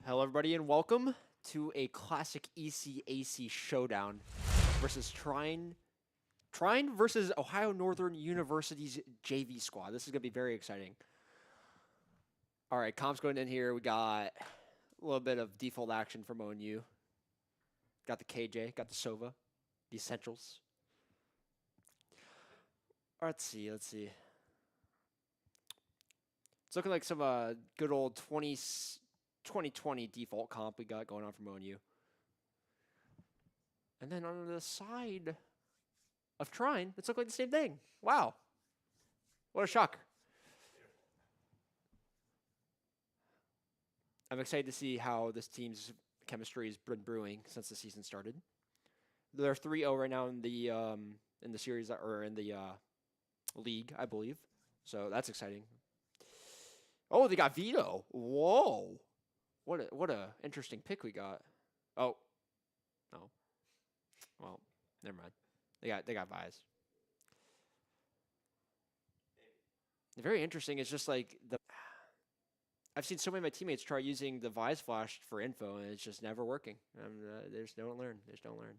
Hello, everybody, and welcome to a classic ECAC showdown versus Trine versus Ohio Northern University's JV squad. This is going to be very exciting. All right, comps going in here. We got a little bit of default action from ONU. Got the KJ, got the Sova, the essentials. Let's see. It's looking like some good old 2020 default comp we got going on from ONU. And then on the side of Trine, it's looking like the same thing. Wow. What a shock. I'm excited to see how this team's chemistry has been brewing since the season started. They're 3-0 right now in the series, or in the league, I believe. So that's exciting. Oh, they got Vito. Whoa. What a interesting pick we got. Oh. Well, never mind. They got Vise. Very interesting. It's just like I've seen so many of my teammates try using the Vise flash for info, and it's just never working. They just don't learn.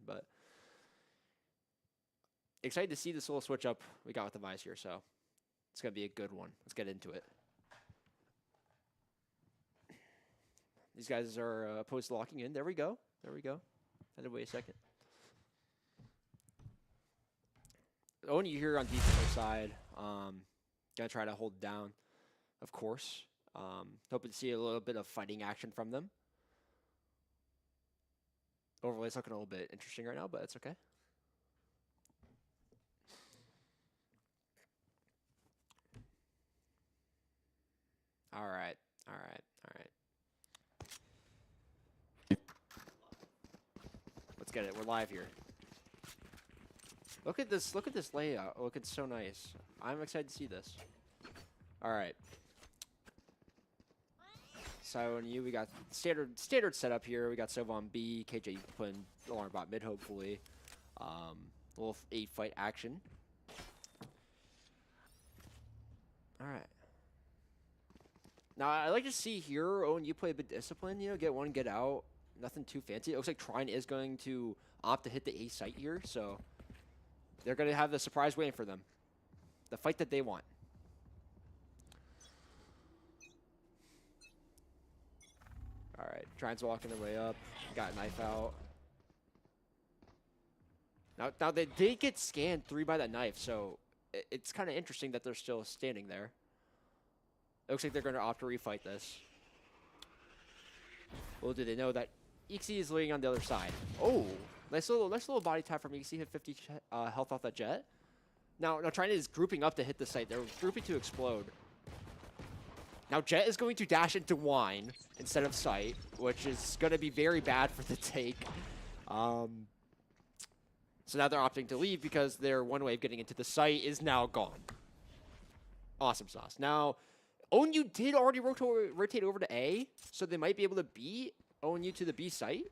But excited to see this little switch up we got with the Vise here. So it's gonna be a good one. Let's get into it. These guys are opposed to locking in. There we go. Had to wait a second. Only here on defensive side. Gonna try to hold down, of course. Hoping to see a little bit of fighting action from them. Overlay's looking a little bit interesting right now, but it's okay. All right. Let's get it. We're live here. Look at this layout. Look, it's so nice. I'm excited to see this. All right. So on you, we got standard setup here. We got Sova on B, KJ putting alarm bot mid, hopefully. Little 8-fight action. right. Now, I like to see here, Owen, you play a bit disciplined, you know, get one, get out. Nothing too fancy. It looks like Trine is going to opt to hit the A site here, so they're going to have the surprise waiting for them. The fight that they want. All right, Trine's walking their way up. Got a knife out. Now they did get scanned 3 by that knife, so it's kind of interesting that they're still standing there. It looks like they're going to opt to refight this. Well, do they know that ECAC is laying on the other side? Oh, nice little body tap from ECAC. Hit 50 health off that Jet. Now Trine is grouping up to hit the site. They're grouping to explode. Now Jet is going to dash into Wine instead of Sight, which is going to be very bad for the take. So now they're opting to leave because their one way of getting into the site is now gone. Awesome sauce. Now, ONU did already rotate over to A, so they might be able to beat ONU to the B site.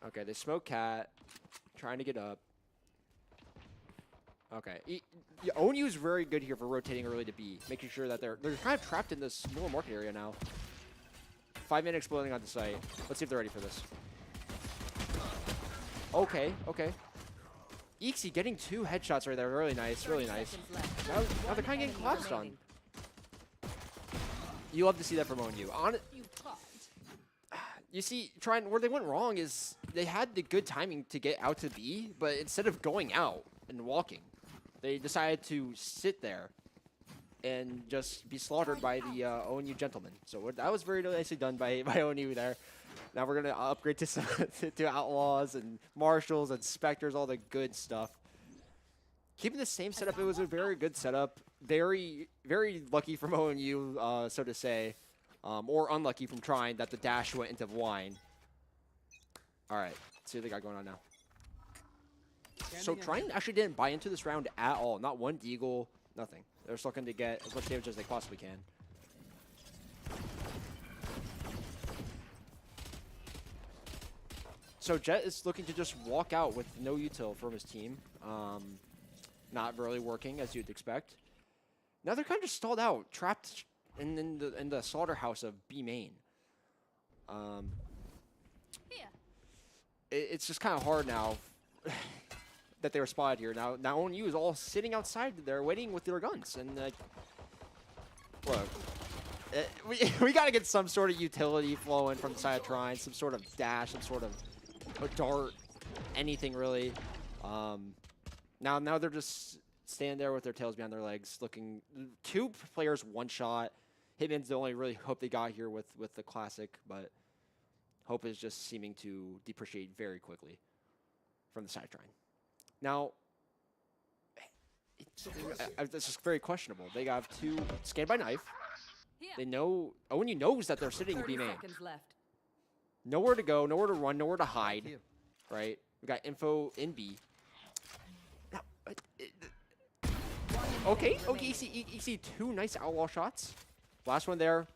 Okay, they smoke Cat, trying to get up. Okay, ONU is very good here for rotating early to B, making sure that they're kind of trapped in this little market area now. 5-minute exploding on the site. Let's see if they're ready for this. Okay. ECAC getting 2 headshots right there. Really nice, really nice. Now they're kind of getting collapsed on. You love to see that from ONU. You see, Trine, where they went wrong is they had the good timing to get out to B, but instead of going out and walking, they decided to sit there and just be slaughtered by the ONU gentleman. So that was very nicely done by ONU there. Now we're going to upgrade to Outlaws and Marshals and Spectres, all the good stuff. Keeping the same setup, it was a very good setup. Very, very lucky from ONU, so to say. Or unlucky from Trine that the dash went into Wine. All right, let's see what they got going on now. So Trine actually didn't buy into this round at all. Not one deagle, nothing. They're just looking to get as much damage as they possibly can. So Jet is looking to just walk out with no util from his team. Not really working as you'd expect. Now they're kind of stalled out, trapped in the slaughterhouse of B main. It's just kind of hard now that they were spotted here. Now ONU is all sitting outside there waiting with their guns. And like, look, we got to get some sort of utility flowing from the side of Trine, some sort of dash, some sort of a dart, anything really. Now they're just standing there with their tails behind their legs, looking. 2 players, 1 shot. Hitman's the only really hope they got here with the classic, but hope is just seeming to depreciate very quickly from the side of Trine. Now, it's just very questionable. They got 2 scanned by knife. They know ONU knows that they're sitting B main. Nowhere to go, nowhere to run, nowhere to hide. Right? We got info in B. Now, okay, ECAC 2 nice outlaw shots. Last one there,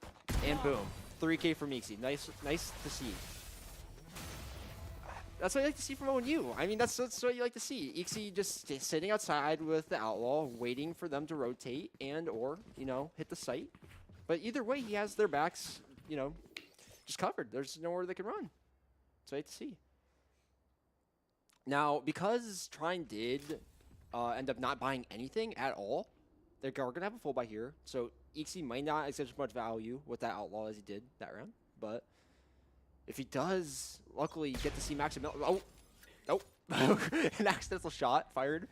and boom, 3K from ECAC. Nice to see. That's what I like to see from ONU. I mean, that's what you like to see. ECAC just sitting outside with the outlaw, waiting for them to rotate and or hit the site. But either way, he has their backs, just covered. There's nowhere they can run. So I hate to see. Now, because Trine did end up not buying anything at all, they're going to have a full buy here. So ECAC might not accept as much value with that outlaw as he did that round. But if he does, luckily, get to see Maximilian. Oh, nope. An accidental shot fired.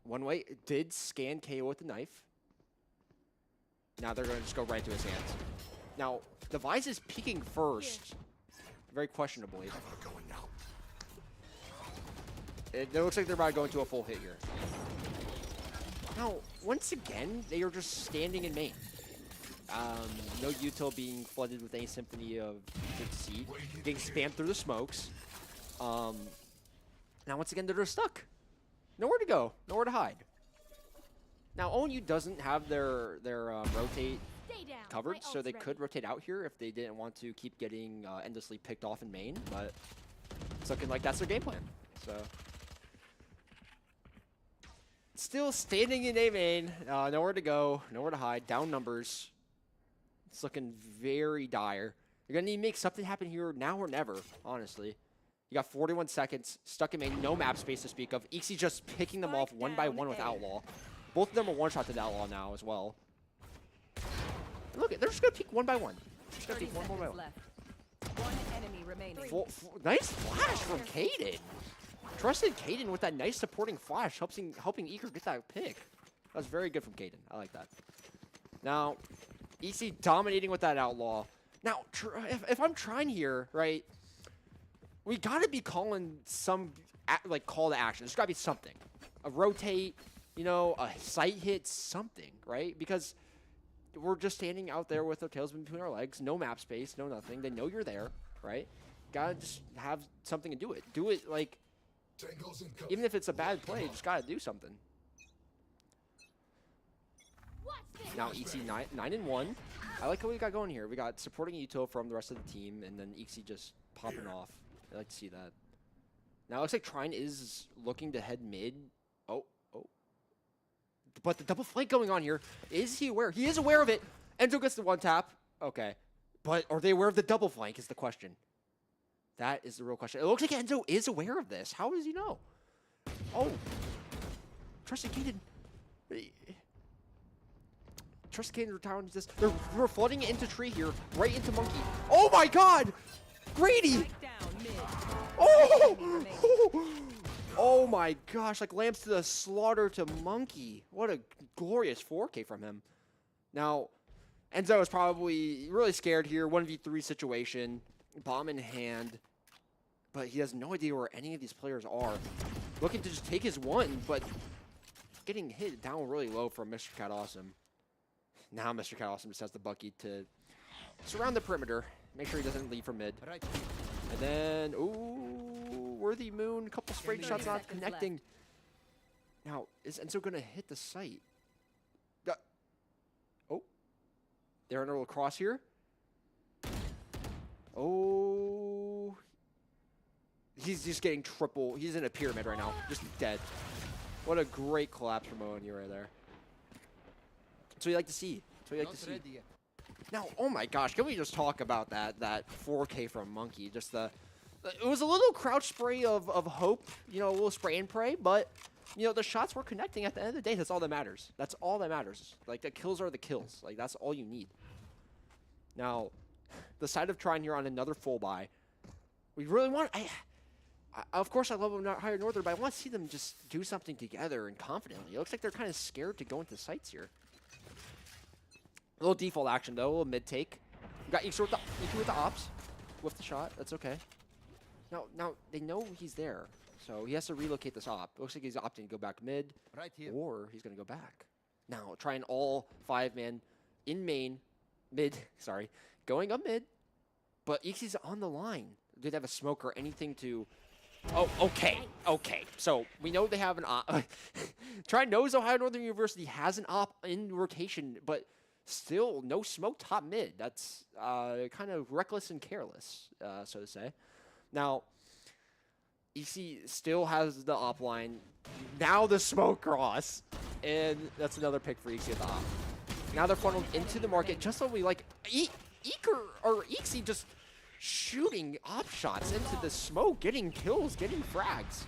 One way, it did scan KO with the knife. Now they're going to just go right into his hands. Now, Device is peeking first. Very questionably. It looks like they're about to go into a full hit here. Now, once again, they are just standing in main. No util being flooded with any symphony of seed. Getting spammed through the smokes. Now, once again, they're just stuck. Nowhere to go. Nowhere to hide. Now, ONU doesn't have their rotate covered, so they could rotate out here if they didn't want to keep getting endlessly picked off in main, but it's looking like that's their game plan. So Still standing in A main. Nowhere to go, nowhere to hide. Down numbers. It's looking very dire. You're going to need to make something happen here now or never, honestly. You got 41 seconds, stuck in main, no map space to speak of. ECAC just picking them off one by one with Outlaw. Both of them are one-shot to Outlaw now as well. Look, they're just going to peek one by one. Just going to peek one by one. One enemy remaining. Nice flash from Caden. Trusted Caden with that nice supporting flash, helping ECAC get that pick. That was very good from Caden. I like that. Now, ECAC dominating with that Outlaw. Now, if I'm trying here, right, we got to be calling some, like, call to action. There's got to be something. A rotate, you know, a sight hit, something, right? Because we're just standing out there with our tails between our legs, no map space, no nothing. They know you're there, right? Got to just have something to do it. Do it, like, even if it's a bad play, just got to do something. Now, ECAC 9-1. I like what we got going here. We got supporting util from the rest of the team, and then ECAC just popping off. I like to see that. Now, it looks like Trine is looking to head mid. Oh. But the double flank going on here. Is he aware? He is aware of it. Enzo gets the one tap. Okay. But are they aware of the double flank is the question. That is the real question. It looks like Enzo is aware of this. How does he know? Oh. Trusted Caden. Trust Caden retiring this. We're flooding into tree here, right into Monkey. Oh my God! Greedy! Oh! Oh my gosh! Like lambs to the slaughter to Monkey. What a glorious 4K from him. Now, Enzo is probably really scared here. 1v3 situation, bomb in hand, but he has no idea where any of these players are. Looking to just take his one, but getting hit down really low from Mr. Cat Awesome. Now Mr. Cat Awesome just has the Bucky to surround the perimeter, make sure he doesn't leave from mid. And then, ooh, Worthy Moon, couple straight shots not connecting. Now, is Enzo going to hit the site? Oh, they're in a little cross here. Oh, he's just getting triple. He's in a pyramid right now, just dead. What a great collapse from ONU right there. That's what you like to see. That's what you like to see. Now, oh my gosh, can we just talk about that 4K from Monkey? Just it was a little crouch spray of hope, you know, a little spray and pray, but you know the shots were connecting at the end of the day. That's all that matters. That's all that matters. Like the kills are the kills. Like that's all you need. Now, the side of Trine here on another full buy. We really want. Of course, I love them not higher Northern, but I want to see them just do something together and confidently. It looks like they're kind of scared to go into sites here. A little default action though, a little mid take. We got ECAC with the ops, with the shot. That's okay. Now they know he's there, so he has to relocate this op. Looks like he's opting to go back mid, right here, or he's gonna go back. Now trying all 5-man in main, mid. Sorry, going up mid, but ECAC's on the line. Did they have a smoke or anything to? Oh, okay. So we know they have an op. Trine knows Ohio Northern University has an op in rotation, but still no smoke top mid. That's kind of reckless and careless, so to say. Now, ECAC still has the op line. Now the smoke cross, and that's another pick for ECAC at the op. Now they're funneled into the market, just so we like ECAC just shooting op shots into the smoke, getting kills, getting frags.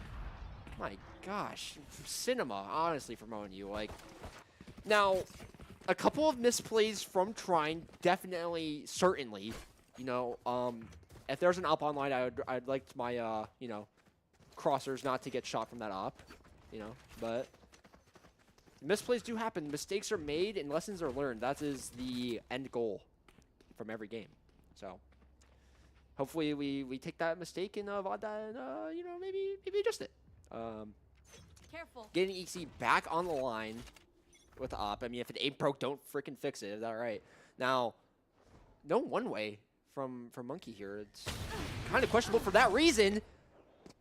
My gosh, cinema, honestly, from ONU. Like, now, a couple of misplays from Trine, definitely, certainly. You know, if there's an op online, I'd like my you know, crossers not to get shot from that op. You know, but misplays do happen. Mistakes are made and lessons are learned. That is the end goal from every game. So hopefully we take that mistake and avoid that and you know, maybe adjust it. Careful. Getting ECAC back on the line with the op. I mean, if it ain't broke, don't freaking fix it. Is that right? Now, no one way from Monkey here. It's kind of questionable for that reason,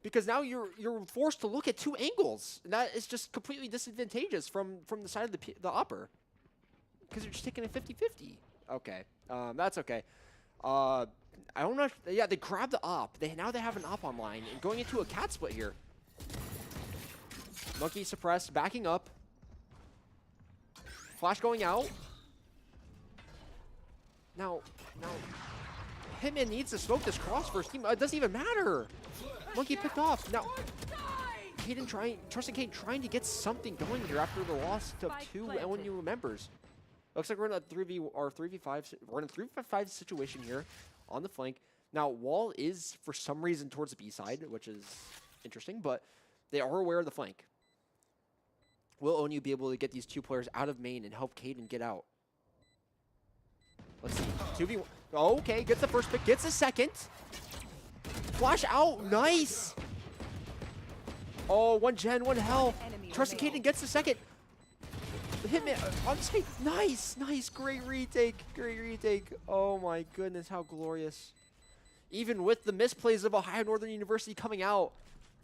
because now you're forced to look at two angles, and that is just completely disadvantageous from the side of the upper, because you're just taking a 50-50. Okay, that's okay. I don't know. Yeah, they grabbed the op. Now they have an op online and going into a cat split here. Monkey suppressed, backing up. Flash going out. Now, Hitman needs to smoke this cross first. It doesn't even matter. Monkey picked off. Now, Trusting Caden trying to get something going here after the loss to 2 LNU members. Looks like we're in a 3v5. We're in a 3v5 situation here on the flank. Now, Wall is for some reason towards the B side, which is interesting, but they are aware of the flank. Will ONU be able to get these 2 players out of main and help Caden get out? Let's see. 2v1. Oh, okay, gets the first pick, gets a second. Flash out, nice. Oh, 1 gen, 1 hell. Trusting Caden gets the second. The Hitman on the side. Nice, great retake, Oh my goodness, how glorious. Even with the misplays of Ohio Northern University coming out,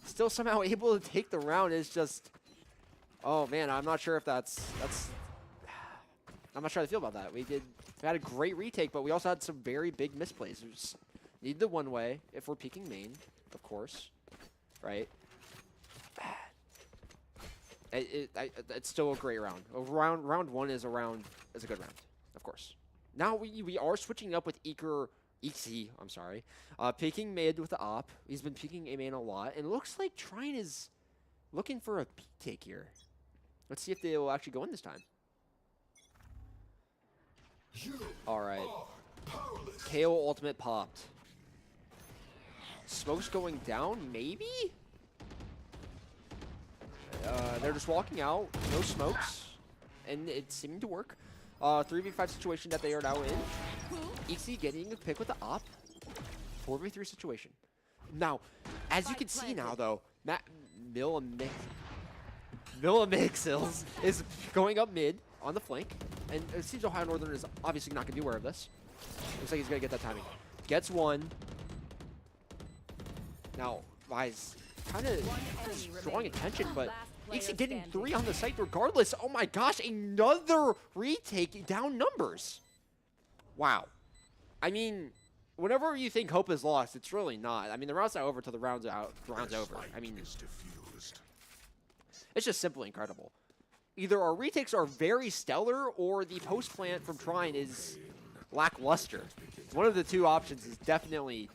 still somehow able to take the round is just, oh man, I'm not sure if that's I'm not sure how to feel about that. We had a great retake, but we also had some very big misplays. We just need the one way if we're peeking main, of course, right? It's still a great round. Round 1 is a good round, of course. Now we are switching up with ECAC, I'm sorry. Peeking mid with the op. He's been peeking A main a lot, and it looks like Trine is looking for a peek take here. Let's see if they will actually go in this time. All right. KO ultimate popped. Smoke's going down, maybe? They're just walking out, no smokes, and it's seeming to work. 3v5 situation that they are now in. ECAC getting a pick with the op. 4v3 situation. Now, as you can see now, though, Millamixils is going up mid on the flank, and it seems Ohio Northern is obviously not going to be aware of this. Looks like he's going to get that timing. Gets 1. Now, Vi's kind of drawing attention, but ECAC getting 3 on the site regardless. Oh my gosh, another retake down numbers. Wow. I mean, whenever you think hope is lost, it's really not. I mean, the round's not over till the round's over. I mean, it's just simply incredible. Either our retakes are very stellar or the post plant from Trine is lackluster. One of the 2 options is definitely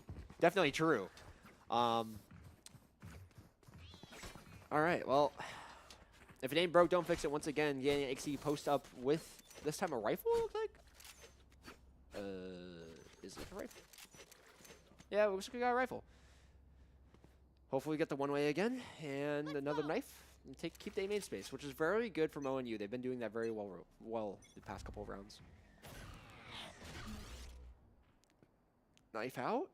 true. All right, well, if it ain't broke, don't fix it. Once again, getting ECAC post up with this time a rifle, it looks like. Is it a rifle? Yeah, it looks like we got a rifle. Hopefully we get the one way again and another knife and keep the A main space, which is very good from ONU. They've been doing that very well the past couple of rounds. Knife out.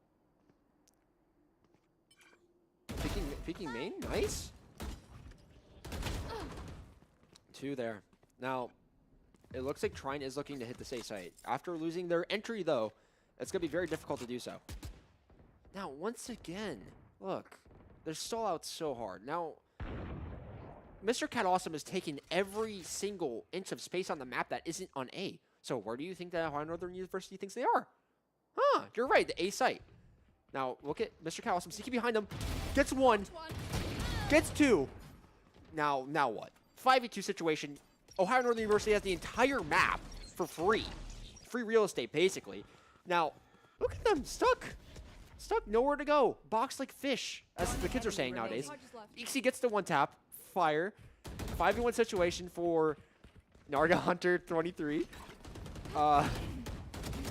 Peeking main, nice. 2 there. Now, it looks like Trine is looking to hit the safe site. After losing their entry, though, it's going to be very difficult to do so. Now, once again, look, they're stall out so hard. Now, Mr. Cat Awesome is taking every single inch of space on the map that isn't on A. So where do you think that Ohio Northern University thinks they are? Huh, you're right, the A site. Now, look at Mr. Cat Awesome sneaking behind them. Gets 1. Gets 2. Now what? 5v2 situation. Ohio Northern University has the entire map for free. Free real estate, basically. Now, look at them. Stuck, nowhere to go. Boxed like fish, as the kids are saying nowadays. ECAC gets the 1 tap. Fire. 5v1 situation for Narga Hunter 23.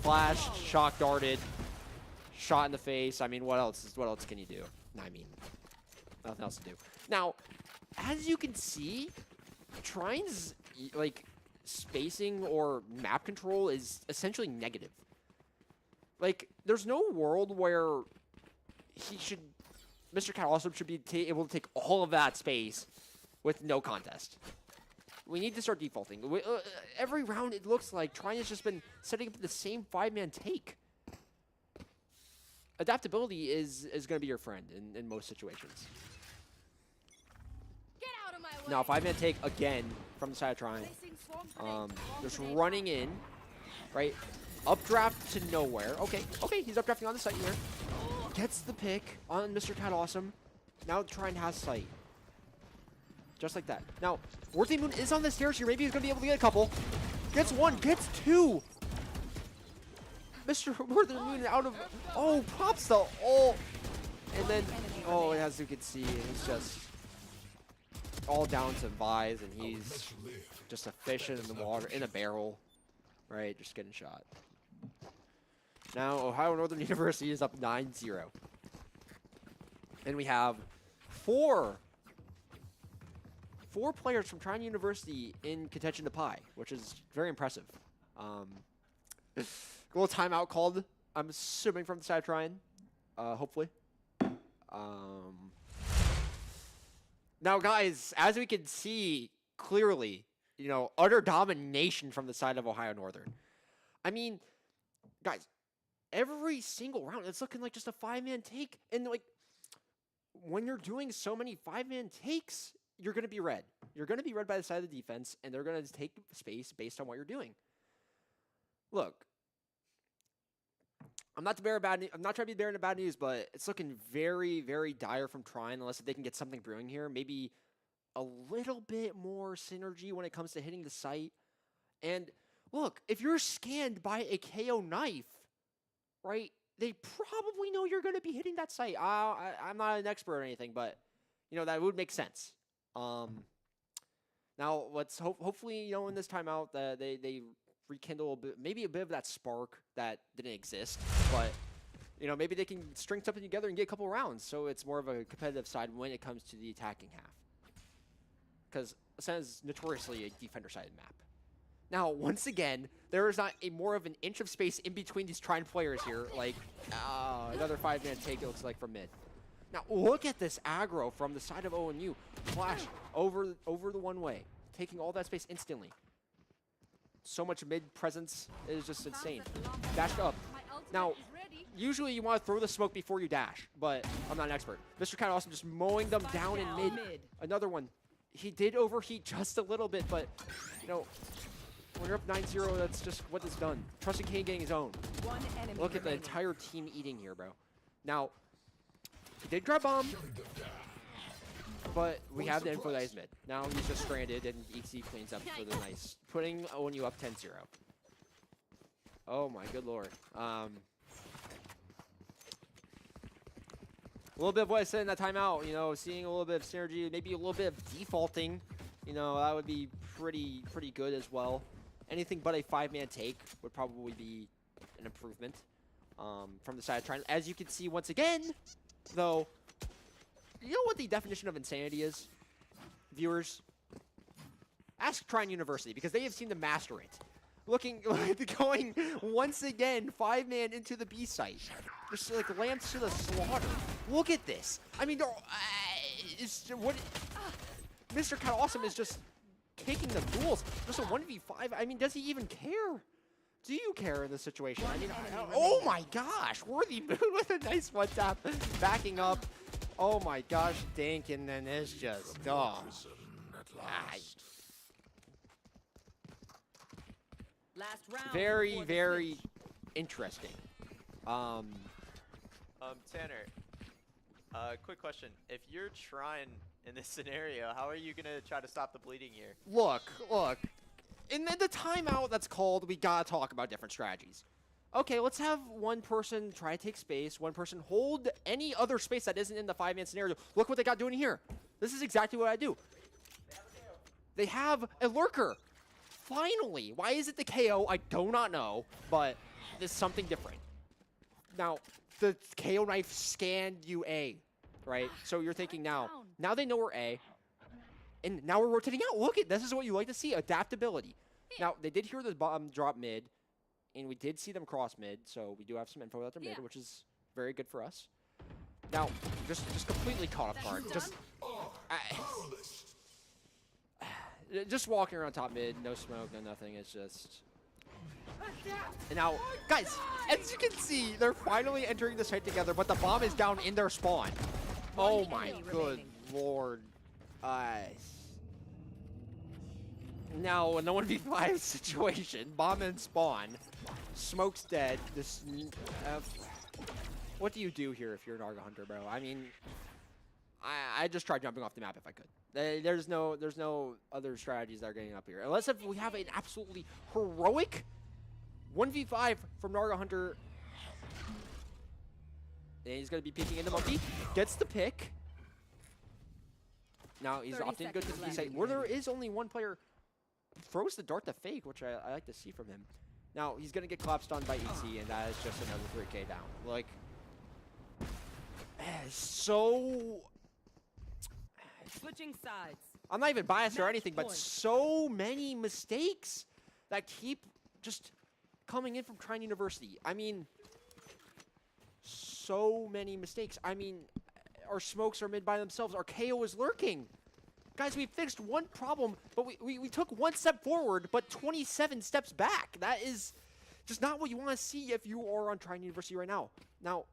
Flashed, shock darted, shot in the face. I mean, what else can you do? I mean, nothing else to do. Now, as you can see, Trine's like spacing or map control is essentially negative. Like, there's no world where Mr. Cat Awesome should be able to take all of that space with no contest. We need to start defaulting. Every round, it looks like Trine has just been setting up the same 5-man take. Adaptability is going to be your friend in most situations. Get out of my way. Now, 5-man take again from the side of Trine. Just running in, right? Updraft to nowhere. Okay, he's updrafting on the site here. Gets the pick on Mr. Cat Awesome. Now Trine has sight. Just like that. Now, Worthy Moon is on the stairs here. Maybe he's going to be able to get a couple. Gets one, gets two. Mr. Worthy Moon out of... Oh, pops the ult. And then, oh, as you can see, it's just all down to Vise, and he's just a fish in the water, in a barrel, right? Just getting shot. Now, Ohio Northern University is up 9-0. And we have four players from Trine University in contention to Pi, which is very impressive. A little timeout called, I'm assuming, from the side of Trine, hopefully. Now, guys, as we can see clearly, you know, utter domination from the side of Ohio Northern. I mean, guys, every single round, it's looking like just a 5-man take. And, like, when you're doing so many 5-man takes, you're going to be read. You're going to be read by the side of the defense, and they're going to take space based on what you're doing. Look, I'm not trying to be bearing the bad news, but it's looking very, very dire from Trine unless they can get something brewing here. Maybe a little bit more synergy when it comes to hitting the site. And look, if you're scanned by a KO knife, right, they probably know you're going to be hitting that site. I'm not an expert or anything, but, you know, that would make sense. Now, let's hopefully, you know, in this timeout, they rekindle a bit, maybe a bit of that spark that didn't exist, but, you know, maybe they can string something together and get a couple rounds, so it's more of a competitive side when it comes to the attacking half. Because Ascent is notoriously a defender-sided map. Now, once again, there is not more of an inch of space in between these Trine players here. Like, another 5-man take, it looks like, from mid. Now, look at this aggro from the side of ONU. Flash over the one-way, taking all that space instantly. So much mid presence is just insane. Dashed up. Now, usually you want to throw the smoke before you dash, but I'm not an expert. Mr. Cat Awesome just mowing them down in mid. Another one. He did overheat just a little bit, but, you know, when you're up 9-0, that's just what it's done. Trusted Kane getting his own. Look at the entire team eating here, bro. Now, he did grab bomb, but we have the info that he's mid. Now he's just stranded, and ECAC cleans up for the nice, putting ONU up 10-0. Oh my good lord. A little bit of what I said in that timeout, you know, seeing a little bit of synergy, maybe a little bit of defaulting, you know, that would be pretty good as well. Anything but a 5-man take would probably be an improvement from the side of Trine. As you can see once again, though, you know what the definition of insanity is, viewers? Ask Trine University, because they have seemed to master it. Going once again 5-man into the B site. Just like lambs to the slaughter. Look at this. I mean, Mr. Cat Awesome is just taking the duels. Just a 1v5. I mean, does he even care? Do you care in this situation? I mean, oh my gosh. Worthy Moon with a nice one tap. Backing up. Oh my gosh, Dink, and then it's just, very, very interesting. Tanner, quick question. If you're Trine in this scenario, how are you gonna try to stop the bleeding here? Look. In the timeout that's called, we gotta talk about different strategies. Okay, let's have one person try to take space, one person hold any other space that isn't in the 5-man scenario. Look what they got doing here. This is exactly what I do. They have a lurker. Finally. Why is it the KO? I do not know, but there's something different. Now, the KO knife scanned you A, right? So you're thinking now they know we're A, and now we're rotating out. Look at this is what you like to see, adaptability. Now, they did hear the bomb drop mid, and we did see them cross mid, so we do have some info about their mid, which is very good for us. Now, just completely caught off guard. Just walking around top mid, no smoke, no nothing. It's just. And now, guys, as you can see, they're finally entering the site together, but the bomb is down in their spawn. Oh my good lord. Now, in the 1v5 situation, bomb and spawn, smoke's dead. This, what do you do here if you're an Arga Hunter, bro? I mean, I just tried jumping off the map if I could. There's no other strategies that are getting up here. Unless if we have an absolutely heroic 1v5 from Naga Hunter. And he's going to be peeking into Monkey. Gets the pick. Now he's opting to go to the B site, where there is only one player. Throws the dart to fake, which I like to see from him. Now he's going to get collapsed on by EC, and that is just another 3K down. Like, so... Switching sides. I'm not even biased or Match anything, but point. so many mistakes that keep just coming in from Trine University. I mean, so many mistakes. I mean, our smokes are mid by themselves. Our KO is lurking. Guys, we fixed one problem, but we took one step forward, but 27 steps back. That is just not what you want to see if you are on Trine University right now. Now,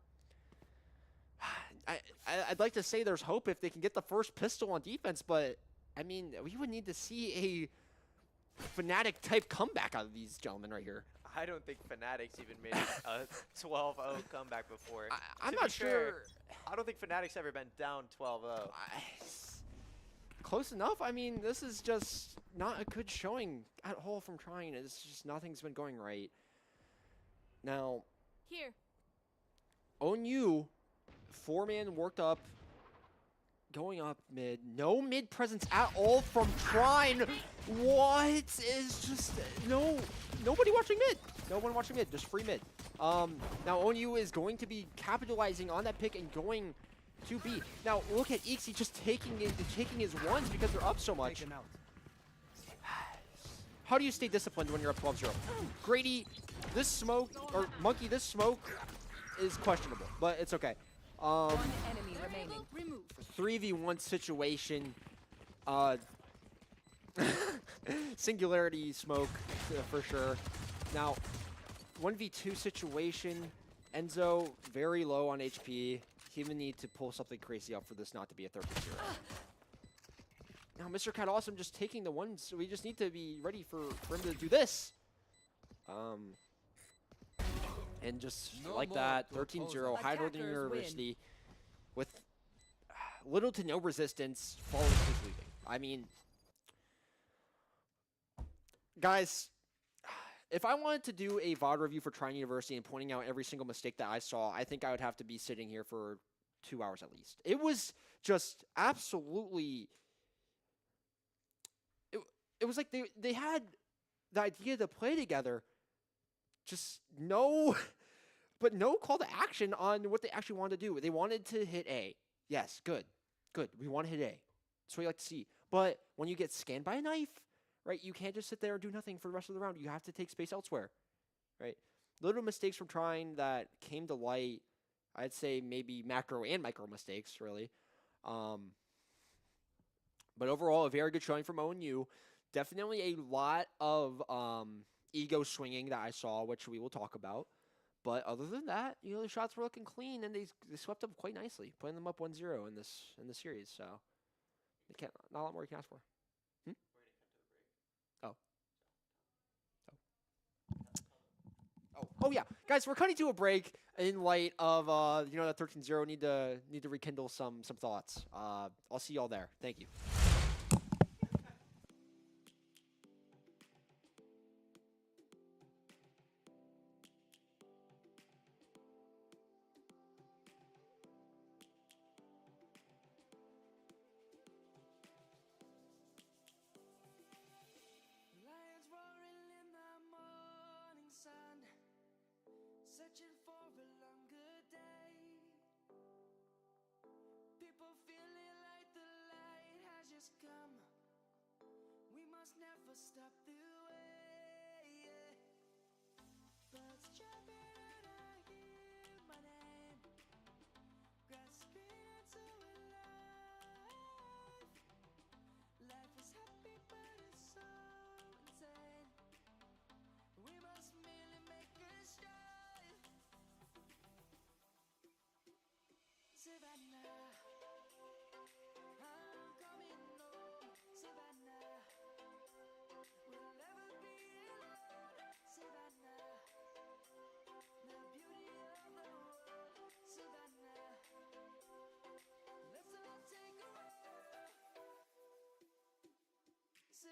I'd like to say there's hope if they can get the first pistol on defense, but, I mean, we would need to see a Fnatic-type comeback out of these gentlemen right here. I don't think Fnatic's even made a 12-0 comeback before. I'm To not be sure. fair, I don't think Fnatic's ever been down 12-0. Close enough. I mean, this is just not a good showing at all from Trine. It's just nothing's been going right. Now, Here. ONU, 4-man worked up, going up mid. No mid presence at all from Trine. What is just nobody watching mid. No one watching mid. Just free mid. Now ONU is going to be capitalizing on that pick and going to B. Now look at ECAC just taking his ones because they're up so much. How do you stay disciplined when you're up 12-0? Grady, this smoke, or Monkey, this smoke is questionable, but it's okay. One enemy remaining. Removed. 3v1 situation. Singularity smoke for sure. Now, 1v2 situation. Enzo very low on HP. He would need to pull something crazy up for this not to be a 13-0. Now, Mr. Cat Awesome just taking the ones. So we just need to be ready for him to do this. And just like that, 13-0, High Northern Attackers University with little to no resistance, following his leaving. I mean, guys, if I wanted to do a VOD review for Trine University and pointing out every single mistake that I saw, I think I would have to be sitting here for 2 hours at least. It was just absolutely... It was like they had the idea to play together, just no call to action on what they actually wanted to do. They wanted to hit A. Yes, good. We want to hit A. That's what you like to see. But when you get scanned by a knife, right, you can't just sit there and do nothing for the rest of the round. You have to take space elsewhere, right? Little mistakes from Trine that came to light. I'd say maybe macro and micro mistakes, really. But overall, a very good showing from ONU. Definitely a lot of ego swinging that I saw, which we will talk about. But other than that, you know, the shots were looking clean, and they swept them quite nicely, putting them up 1-0 in this series. So they can't, not a lot more you can ask for. Oh yeah, guys, we're cutting to a break in light of you know, that 13-0. Need to rekindle some thoughts. I'll see y'all there. Thank you. Lions roaring in the morning sun, searching for a longer day. People feeling like the light has just come. We must never stop the way. Yeah. Birds chirping and I hear my name, grasping into a life. Life is happy but it's so insane. We must merely make a start. Savannah, I'm coming home. Savannah, we'll never be alone. Savannah, Light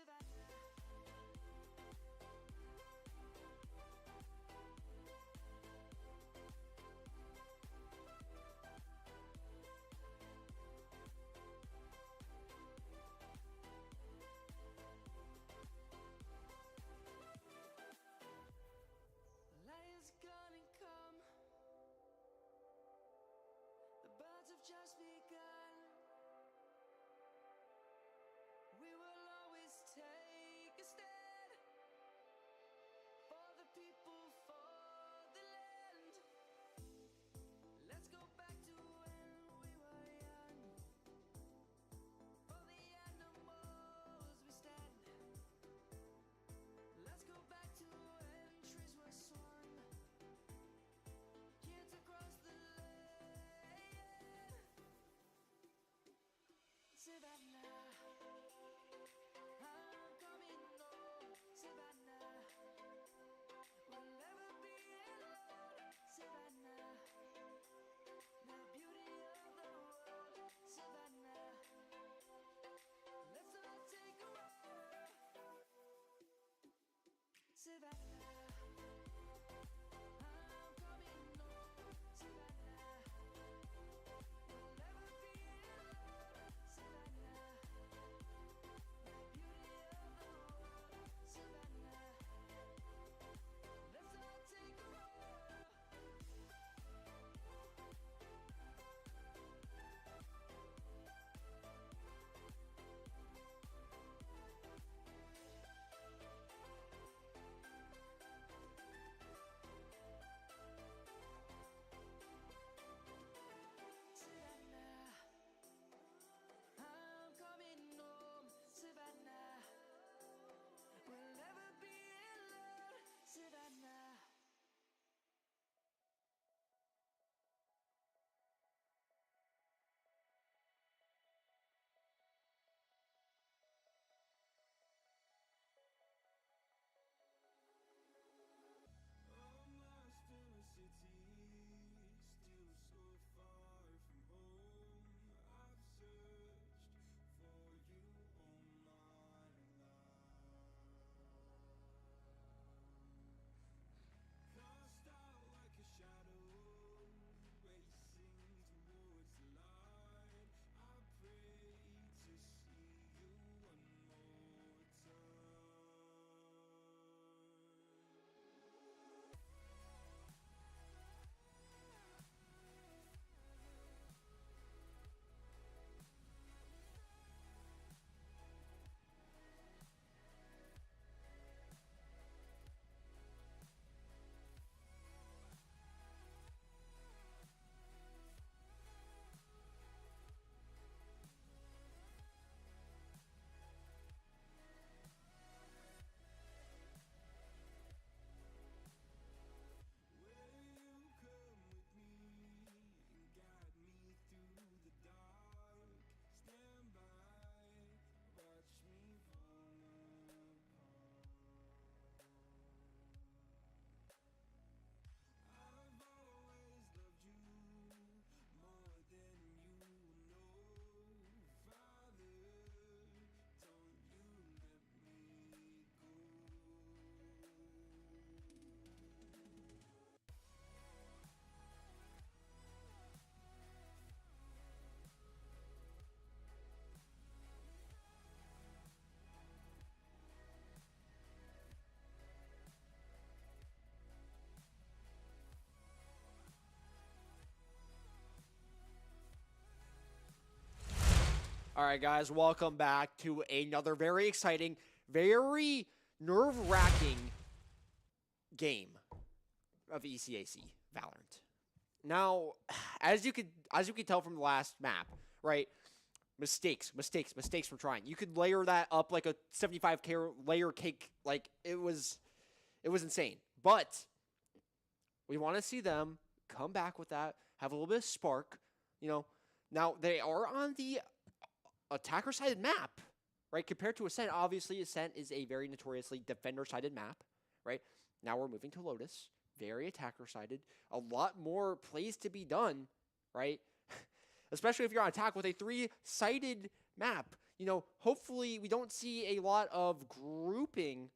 is gonna come. The birds have just begun. We will always take a stand for the people, for the land. Let's go back to when we were young. For the animals we stand. Let's go back to when trees were swung. Kids across the land. Savannah, I'm coming home. Savannah, we'll never be alone. Savannah, the beauty of the world. Savannah, let's all take a walk. Savannah, I'm coming home. Savannah, we'll never be alone. Savannah, the beauty of the world. Savannah, let's all take a walk. Savannah, I'm coming home. Savannah, we'll never be alone. Savannah. I'm lost in a city, still so far from home. I've searched for you all my life. Cast out like a shadow, racing towards the light. I pray to see you one more time. Will you come with me and guide me through the dark? Stand by, watch me fall apart. I've always loved you more than you know. Father, don't you let me go. All right, guys, welcome back to another very exciting, very nerve-wracking game of ECAC Valorant. Now, as you could tell from the last map, right? Mistakes from Trine. You could layer that up like a 75k layer cake. Like it was insane. But we want to see them come back with that, have a little bit of spark. You know, now they are on the attacker-sided map, right? Compared to Ascent, obviously Ascent is a very notoriously defender-sided map, right? Now we're moving to Lotus, very attacker-sided. A lot more plays to be done, right? Especially if you're on attack with a 3-sided map. you know, hopefully we don't see a lot of grouping,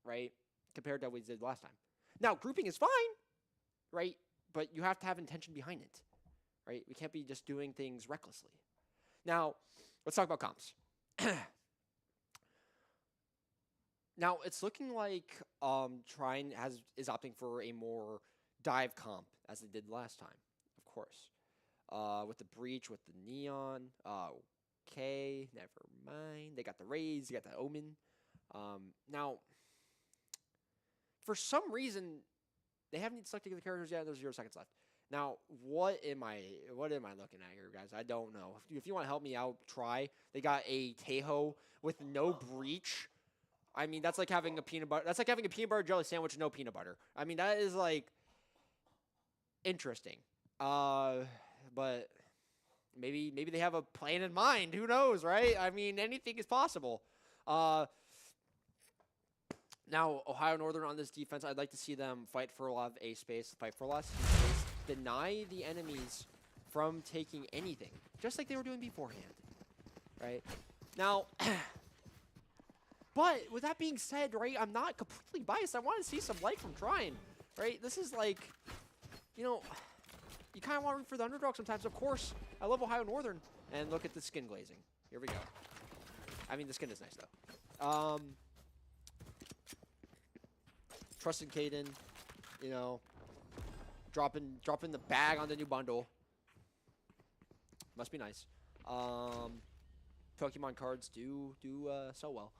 right, compared to what we did last time. Now, grouping is fine, right, but you have to have intention behind it, right? We can't be just doing things recklessly. Now, let's talk about comps. Now, it's looking like Trine is opting for a more dive comp, as they did last time, of course. With the breach, with the neon. Okay, never mind. They got the rays, they got the omen. Now, for some reason, they haven't selected the characters yet. There's 0 seconds left. Now, what am I looking at here, guys? I don't know. If you want to help me out, try. They got a Tejo with no breach. I mean, that's like having a peanut butter. That's like having a peanut butter jelly sandwich with no peanut butter. I mean, that is like interesting. But maybe they have a plan in mind. Who knows, right? I mean, anything is possible. Now, Ohio Northern on this defense, I'd like to see them fight for a lot of A space, fight for a lot of C space, deny the enemies from taking anything, just like they were doing beforehand, right? Now, but with that being said, right, I'm not completely biased. I want to see some light from Trine, right? This is like, you know, you kind of want to root for the underdog sometimes. Of course, I love Ohio Northern. And look at the skin glazing. Here we go. I mean, the skin is nice, though. Trusted Caden, you know, dropping the bag on the new bundle. Must be nice. Pokemon cards do so well.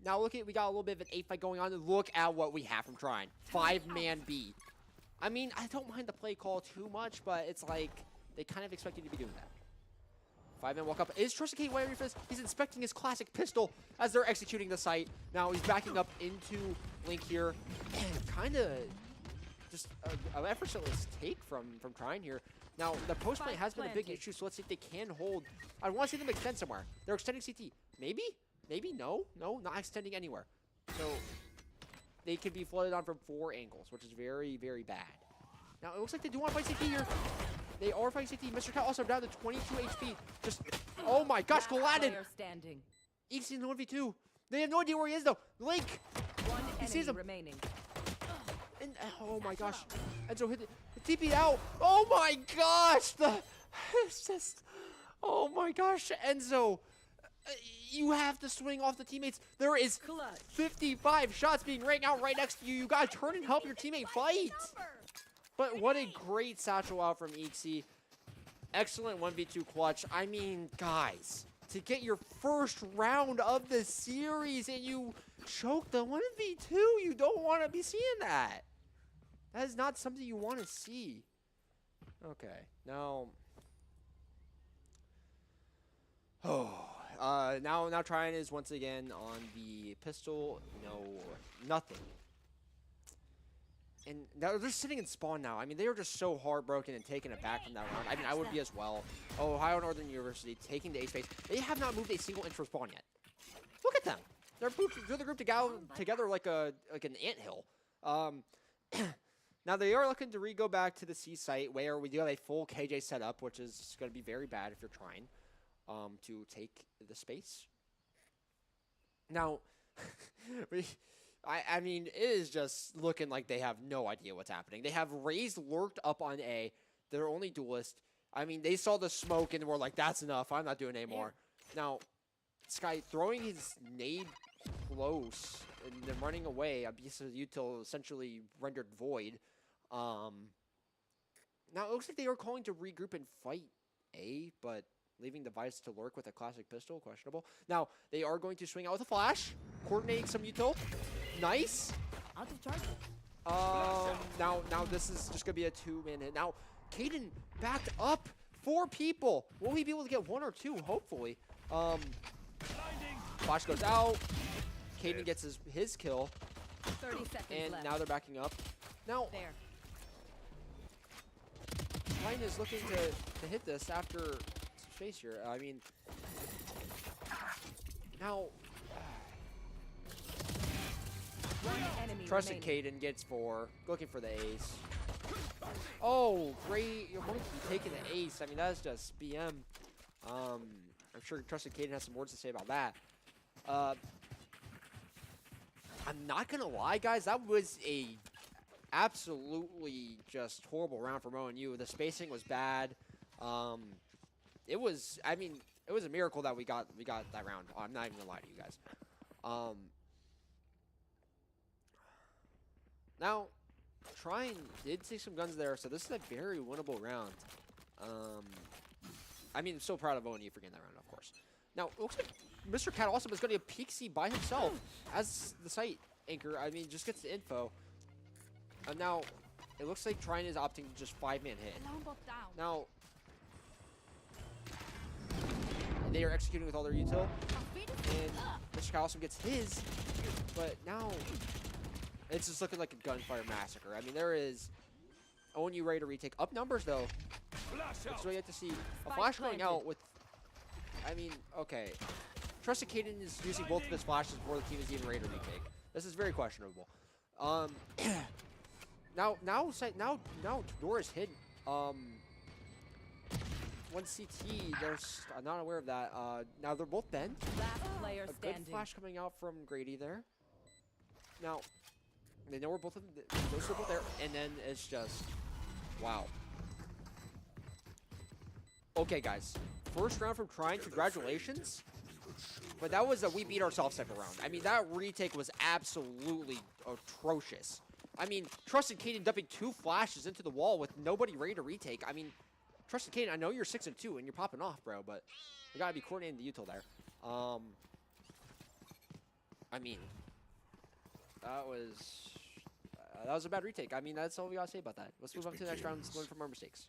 Now look at, we got a little bit of an 8 fight going on. Look at what we have from Trine. 5-man B. I mean, I don't mind the play call too much, but it's like they kind of expect you to be doing that. 5-man walk up. Is Trusted Kate waiting for this? He's inspecting his classic pistol as they're executing the site. Now he's backing up into Link here. And kind of just an effortless take from Trine here. Now, the post play has been a big issue, so let's see if they can hold. I want to see them extend somewhere. They're extending CT. Maybe? Maybe? No, not extending anywhere. So they can be flooded on from 4 angles, which is very, very bad. Now, it looks like they do want to fight CT here. They are fighting CT. Mr. Cat also down to 22 HP. Just, oh my gosh, Gladden! ECAC in the 1v2. They have no idea where he is, though. Link! He sees him. Remaining. And, oh my gosh. Enzo hit it. TP'd out. Oh my gosh! It's just, oh my gosh, Enzo. You have to swing off the teammates. There is 55 shots being rang out right next to you. You gotta turn and help your teammate fight. But what a great satchel out from ECAC. Excellent 1v2 clutch. I mean, guys, to get your first round of the series and you choke the 1v2, you don't want to be seeing that. That is not something you want to see. Okay, now... now Trine is once again on the pistol. No, nothing. And now they're sitting in spawn now. I mean, they are just so heartbroken and taken aback from that round. I mean, I would be as well. Oh, Ohio Northern University taking the A space. They have not moved a single inch from spawn yet. Look at them. They're the group together like an anthill. Now they are looking to go back to the C site where we do have a full KJ setup, which is going to be very bad if you're trying to take the space. Now, I mean, it is just looking like they have no idea what's happening. They have Raze lurked up on A. They're only duelist. I mean, they saw the smoke and were like, that's enough. I'm not doing it anymore. Now, Sky throwing his nade close and then running away. Abyss util essentially rendered void. Now, it looks like they are calling to regroup and fight A, but leaving the Vice to lurk with a classic pistol, questionable. Now, they are going to swing out with a flash, coordinating some util. Nice. Out of charge. Now this is just gonna be a 2-man hit. Now, Caden backed up 4 people. Will he be able to get 1 or 2? Hopefully. Flash goes out. Caden gets his kill. 30 seconds and left. now they're backing up. Now, Trine is looking to hit this after space here. I mean, now. Trusted Caden gets 4, looking for the ace. Oh, great! Monkey taking the ace. I mean, that's just BM. I'm sure Trusted Caden has some words to say about that. I'm not gonna lie, guys. That was a absolutely just horrible round for ONU. The spacing was bad. It was. I mean, it was a miracle that we got that round. I'm not even gonna lie to you guys. Now, Trine did take some guns there, so this is a very winnable round. I mean, I'm so proud of ONU for getting that round, of course. Now, it looks like Mr. Cat Awesome is going to get peek C by himself as the site anchor. I mean, just gets the info. And now, it looks like Trine is opting to just 5-man hit. Alarm bot down. Now, they are executing with all their util. And Mr. Cat Awesome gets his. But now, it's just looking like a gunfire massacre. I mean, there is ONU ready to retake. Up numbers, though. It's really yet to see. A flash going out with... I mean, okay. Trusted Caden is using both of his flashes before the team is even ready to retake. This is very questionable. Now door is hidden. One CT, I'm not aware of that. Now they're both bent. Last player A standing. good flash coming out from Grady there. Now, they know we're both of them. Those are both there, and then it's just, wow. Okay, guys. First round from Trine, congratulations. But that was a we beat ourselves type of round. I mean, that retake was absolutely atrocious. I mean, Trusted Caden dumping 2 flashes into the wall with nobody ready to retake. I mean, Trusted Caden, I know you're 6-2 and you're popping off, bro, but you gotta be coordinating the util there. I mean, that was a bad retake. I mean, that's all we gotta say about that. Let's move on to the next round and learn from our mistakes.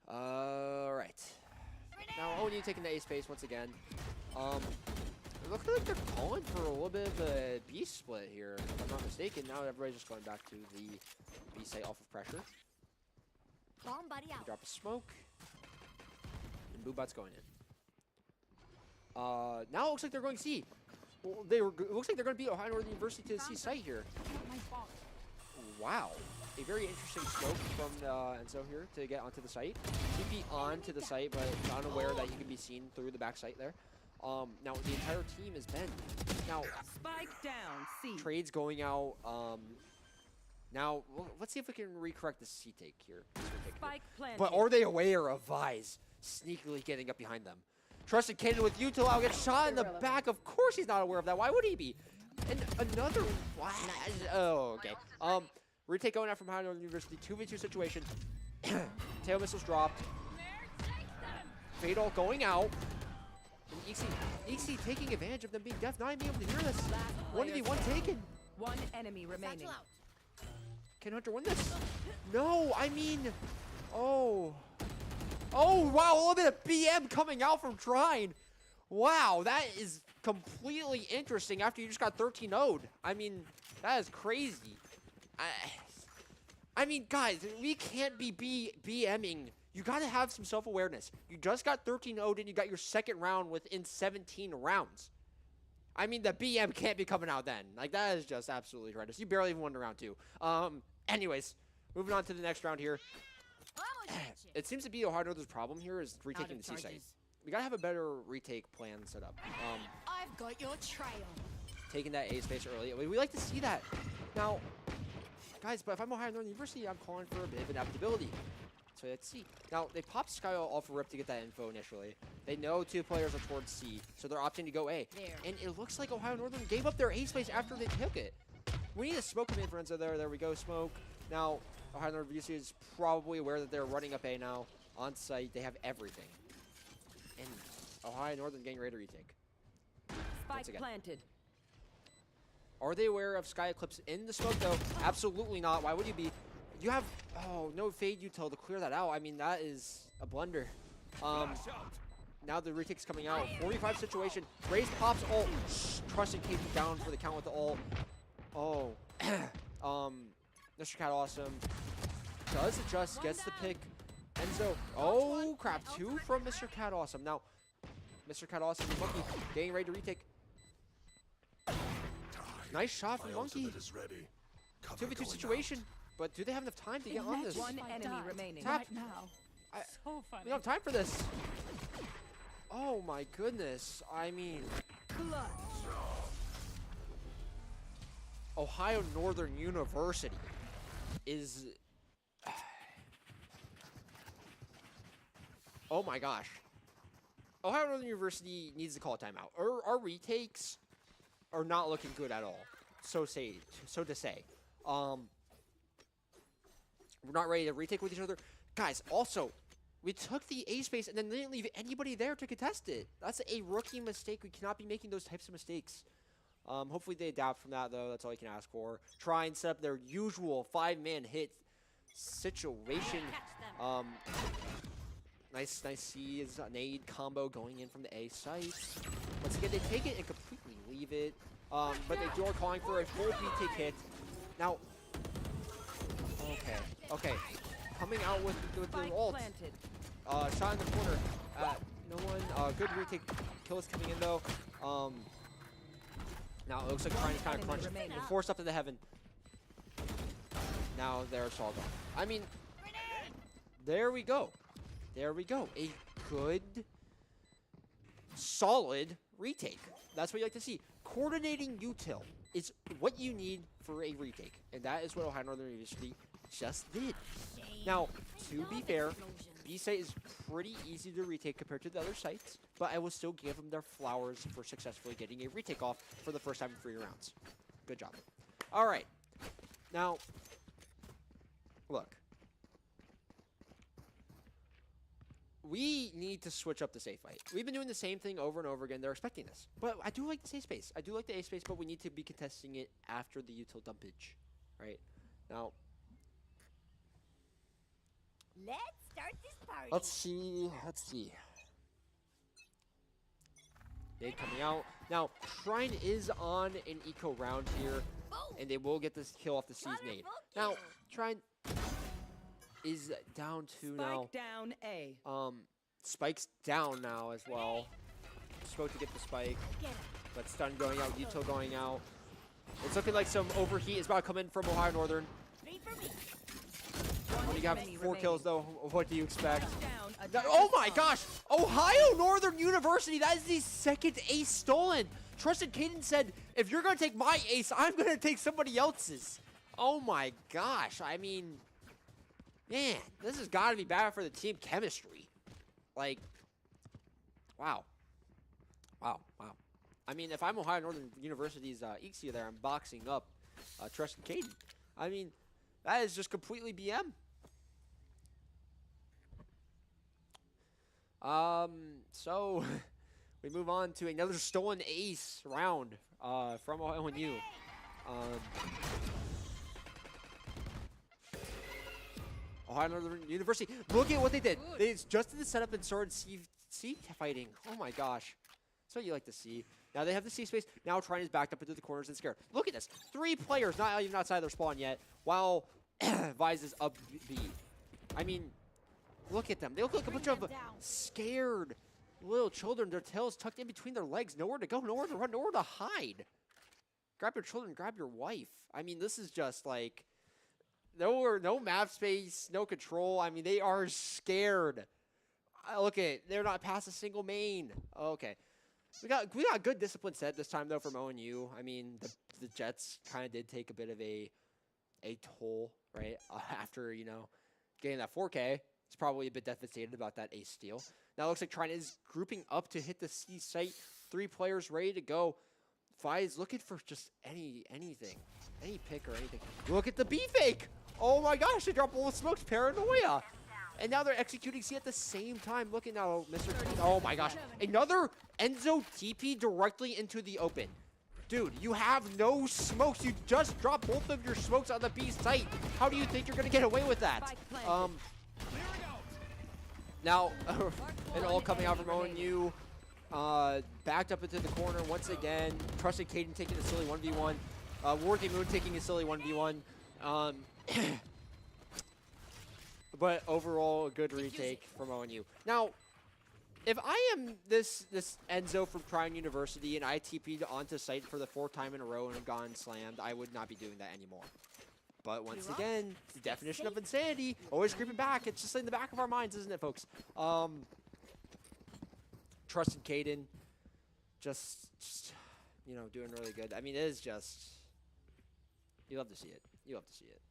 Alright. Now, ONU taking the A space once again. It looks like they're calling for a little bit of a B split here, if I'm not mistaken. Now everybody's just going back to the B site off of pressure. Bomb buddy out. Drop a smoke. And Boobot's going in. Now it looks like they're going C. Well, it looks like they're going to beat Ohio Northern University to the C site here. My fault. Wow. A very interesting smoke from Enzo here to get onto the site. TP onto the site, but unaware that he can be seen through the back site there. Now the entire team is bent. Now Spike down. C. trades going out. Now let's see if we can recorrect the C take here. Spike planted. But are they aware of Vise sneakily getting up behind them? Trusted Caden with util out gets shot in the back. Of course he's not aware of that. Why would he be? And another flash. Oh, okay. Retake going out from Ohio Northern University. 2v2 situation. Tail missiles dropped. Fatal going out. And EC taking advantage of them being deaf, not even being able to hear this. 1v1 taken. One enemy remaining. Can Hunter win this? No, I mean, oh, wow, a little bit of BM coming out from Trine. Wow, that is completely interesting after you just got 13-0'd. I mean, that is crazy. I mean, guys, we can't be BMing. You got to have some self-awareness. You just got 13-0'd and you got your second round within 17 rounds. I mean, the BM can't be coming out then. Like, that is just absolutely horrendous. You barely even won the round 2. Anyways, moving on to the next round here. It seems to be Ohio Northern's problem here is retaking the C site. We got to have a better retake plan set up. I've got your trail. Taking that A space early. We like to see that. Now, guys, but if I'm Ohio Northern University, I'm calling for a bit of adaptability. So let's see. Now, they popped Sky off a rip to get that info initially. They know 2 players are towards C, so they're opting to go A. There. And it looks like Ohio Northern gave up their A space after they took it. We need a smoke come in for Enzo there. There we go, smoke. Now, Ohio Northern University is probably aware that they're running up A now. On site, they have everything. And Ohio Northern getting ready to retake. Spike planted. Are they aware of Sky Eclipse in the smoke, though? Absolutely not. Why would you be? You have, no fade util to clear that out. I mean, that is a blunder. Now the retake's coming out. 45 situation. Raze pops ult. Trusted Caden down for the count with the ult. Oh. Mr. Cat Awesome does adjust, gets the pick. Enzo. Oh, crap. 2 from Mr. Cat Awesome. Now, Mr. Cat Awesome and Monkey getting ready to retake. Nice shot from Monkey. 2v2 situation. But do they have enough time to get on this? One enemy remaining. Tap. Right now. We don't have time for this. Oh my goodness. I mean, Clutch. Ohio Northern University is... Oh my gosh. Ohio Northern University needs to call a timeout. Our retakes are not looking good at all. So to say. We're not ready to retake with each other. Guys, also, we took the A space and then didn't leave anybody there to contest it. That's a rookie mistake. We cannot be making those types of mistakes. Hopefully they adapt from that, though. That's all you can ask for. Try and set up their usual 5-man hit situation. Nice C is a nade combo going in from the A site. Once again, they take it and completely leave it. But they are calling for a full retake hit. Now, okay. Coming out with the Spike ult. planted. Shot in the corner. No one. Good retake. Kill is coming in though. Now it looks like Trine is kind of Enemy crunched. remaining. We're forced up to the heaven. Now there's all gone. I mean, there we go. There we go. A good, solid retake. That's what you like to see. Coordinating util is what you need for a retake, and that is what Ohio Northern University just did. Now, to be fair, B site is pretty easy to retake compared to the other sites, but I will still give them their flowers for successfully getting a retake off for the first time in 3 rounds. Good job. All right. Now, look. We need to switch up the safe fight. We've been doing the same thing over and over again. They're expecting this. But I do like the safe space. I do like the A space, but we need to be contesting it after the util dumpage. Right? Now, Let's start this party. let's see. Nade coming out. Now, Trine is on an eco round here, and they will get this kill off the C's nade. Now, Trine is down 2 now. Spike down A. Spike's down now as well. Spoke to get the spike, but stun going out, util going out. It's looking like some overheat is about to come in from Ohio Northern. When you have 4 kills though, what do you expect? Oh my gosh! Ohio Northern University, that is the 2nd ace stolen. Trusted Caden said, if you're gonna take my ace, I'm gonna take somebody else's. Oh my gosh, I mean, man, this has gotta be bad for the team chemistry. Like, wow. I mean, if I'm Ohio Northern University's ECAC there, I'm boxing up Trusted Caden. I mean, that is just completely BM. So we move on to another stolen ace round from Ohio and U. Ohio Northern University. Look at what they did. They just did the setup and started C fighting. Oh my gosh. That's what you like to see. Now they have the C space. Now Trine is backed up into the corners and scared. Look at this. 3 players not even outside their spawn yet, while Vise is up B. I mean, look at them. They look like a bunch of scared little children. Their tails tucked in between their legs. Nowhere to go, nowhere to run, nowhere to hide. Grab your children, grab your wife. I mean, this is just like no map space, no control. I mean, they are scared. Look at it. They're not past a single main. Okay. We got a good discipline set this time though from ONU. I mean, the Jets kind of did take a bit of a toll, right? After, you know, getting that 4K. It's probably a bit devastated about that ace steal. Now it looks like Trine is grouping up to hit the C site. 3 players ready to go. Vi's looking for just anything. Any pick or anything. Look at the B fake! Oh my gosh, they dropped all the smokes. Paranoia. And now they're executing C at the same time. Look at now, Mr. Oh my gosh. Another Enzo TP directly into the open. Dude, you have no smokes. You just dropped both of your smokes on the B site. How do you think you're going to get away with that? Now, it all coming out from ONU. Backed up into the corner once again. Trusted Caden taking a silly 1v1. Worthy Moon taking a silly 1v1. But overall, a good retake from ONU. Now, if I am this Enzo from Trine University and I TP'd onto site for the 4th time in a row and have gone slammed, I would not be doing that anymore. But once again, the definition of insanity, always creeping back. It's just in the back of our minds, isn't it, folks? Trusted Caden, just you know, doing really good. I mean, it is just, you love to see it. You love to see it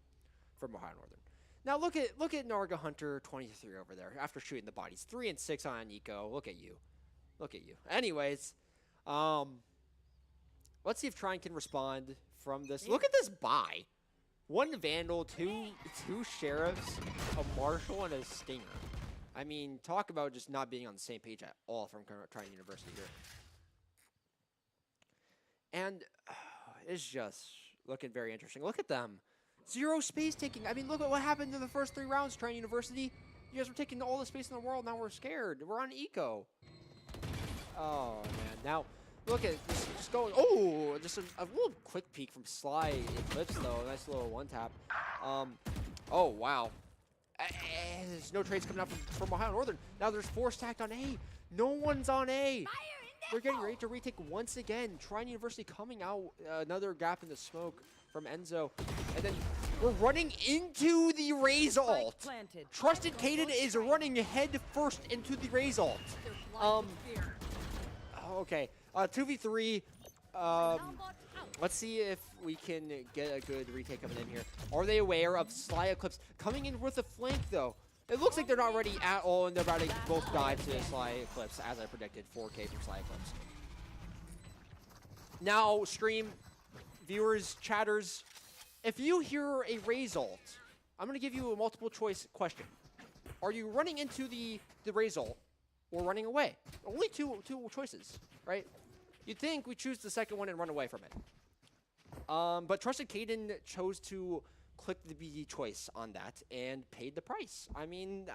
from Ohio Northern. Now look at Narga Hunter 23 over there after shooting the bodies. 3 and 6 on Eco. Look at you. Look at you. Anyways, let's see if Trine can respond from this. Look at this buy. 1 Vandal, two Sheriffs, a Marshal, and a Stinger. I mean, talk about just not being on the same page at all from Trine University here. And it's just looking very interesting. Look at them. 0 space taking. I mean, look at what happened in the first 3 rounds, Trine University. You guys were taking all the space in the world. Now we're scared. We're on Eco. Oh, man. Now, look at this. Just going. Oh, just a little quick peek from Sly Eclipse, though. Nice little one tap. Oh, wow. There's no trades coming out from Ohio Northern. Now there's 4 stacked on A. No one's on A. They're getting ready to retake once again. Trine University coming out. Another gap in the smoke from Enzo. And then we're running into the Raze ult. Trusted Caden is running head first into the Raze ult. Okay. 2v3. Let's see if we can get a good retake coming in here. Are they aware of Sly Eclipse coming in with a flank, though? It looks like they're not ready at all, and they're about to both die to Sly Eclipse, as I predicted. 4K from Sly Eclipse. Now, stream, viewers, chatters, if you hear a Raze ult, I'm going to give you a multiple choice question. Are you running into the Raze ult or running away? Only two choices, right? You'd think we choose the second one and run away from it. But Trusted Caden chose to click the B choice on that and paid the price. I mean,